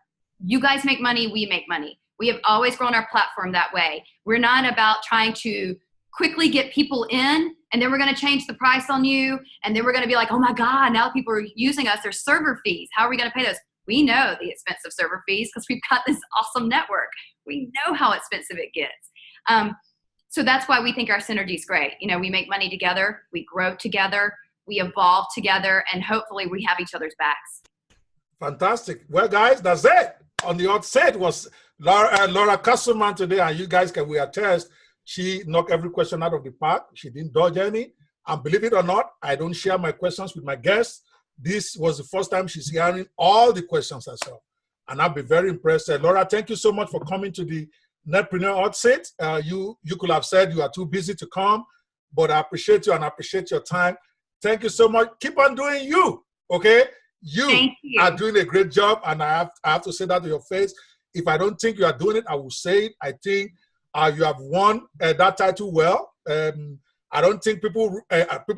you guys make money, we make money. We have always grown our platform that way. We're not about trying to quickly get people in and then we're going to change the price on you. And then we're going to be like, oh my God, now people are using us. There's server fees. How are we going to pay those? We know the expensive server fees because we've got this awesome network. We know how expensive it gets. So that's why we think our synergy is great. You know, we make money together, we grow together, we evolve together, and hopefully we have each other's backs. Fantastic. Well, guys, that's it. On the outset was Laura Casselman today, and you guys can attest. She knocked every question out of the park. She didn't dodge any. And believe it or not, I don't share my questions with my guests. This was the first time she's hearing all the questions herself. And I'll be very impressed. Laura, thank you so much for coming to the Netpreneur Hot Seat. You could have said you are too busy to come, but I appreciate you and I appreciate your time. Thank you so much. Keep on doing you, okay? You are doing a great job, and I have to say that to your face. If I don't think you are doing it, I will say it. I think you have won that title well. I don't think people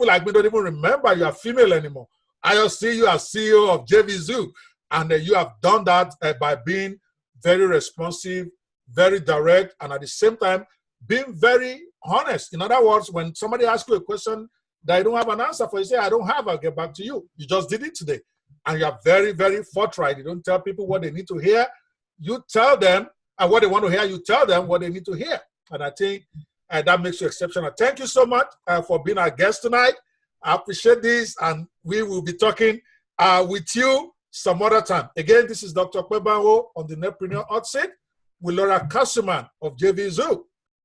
like me don't even remember you are female anymore. I just see you as CEO of JVZoo, and you have done that by being very responsive, very direct, and at the same time, being very honest. In other words, when somebody asks you a question that you don't have an answer for, you say, I don't have, I'll get back to you. You just did it today. And you are very, very forthright. You don't tell people what they need to hear. You tell them what they want to hear. You tell them what they need to hear. And I think that makes you exceptional. Thank you so much for being our guest tonight. I appreciate this, and we will be talking with you some other time. Again, this is Dr. Ope Banwo on the Netpreneur Hot Seat with Laura Casselman of JVZoo.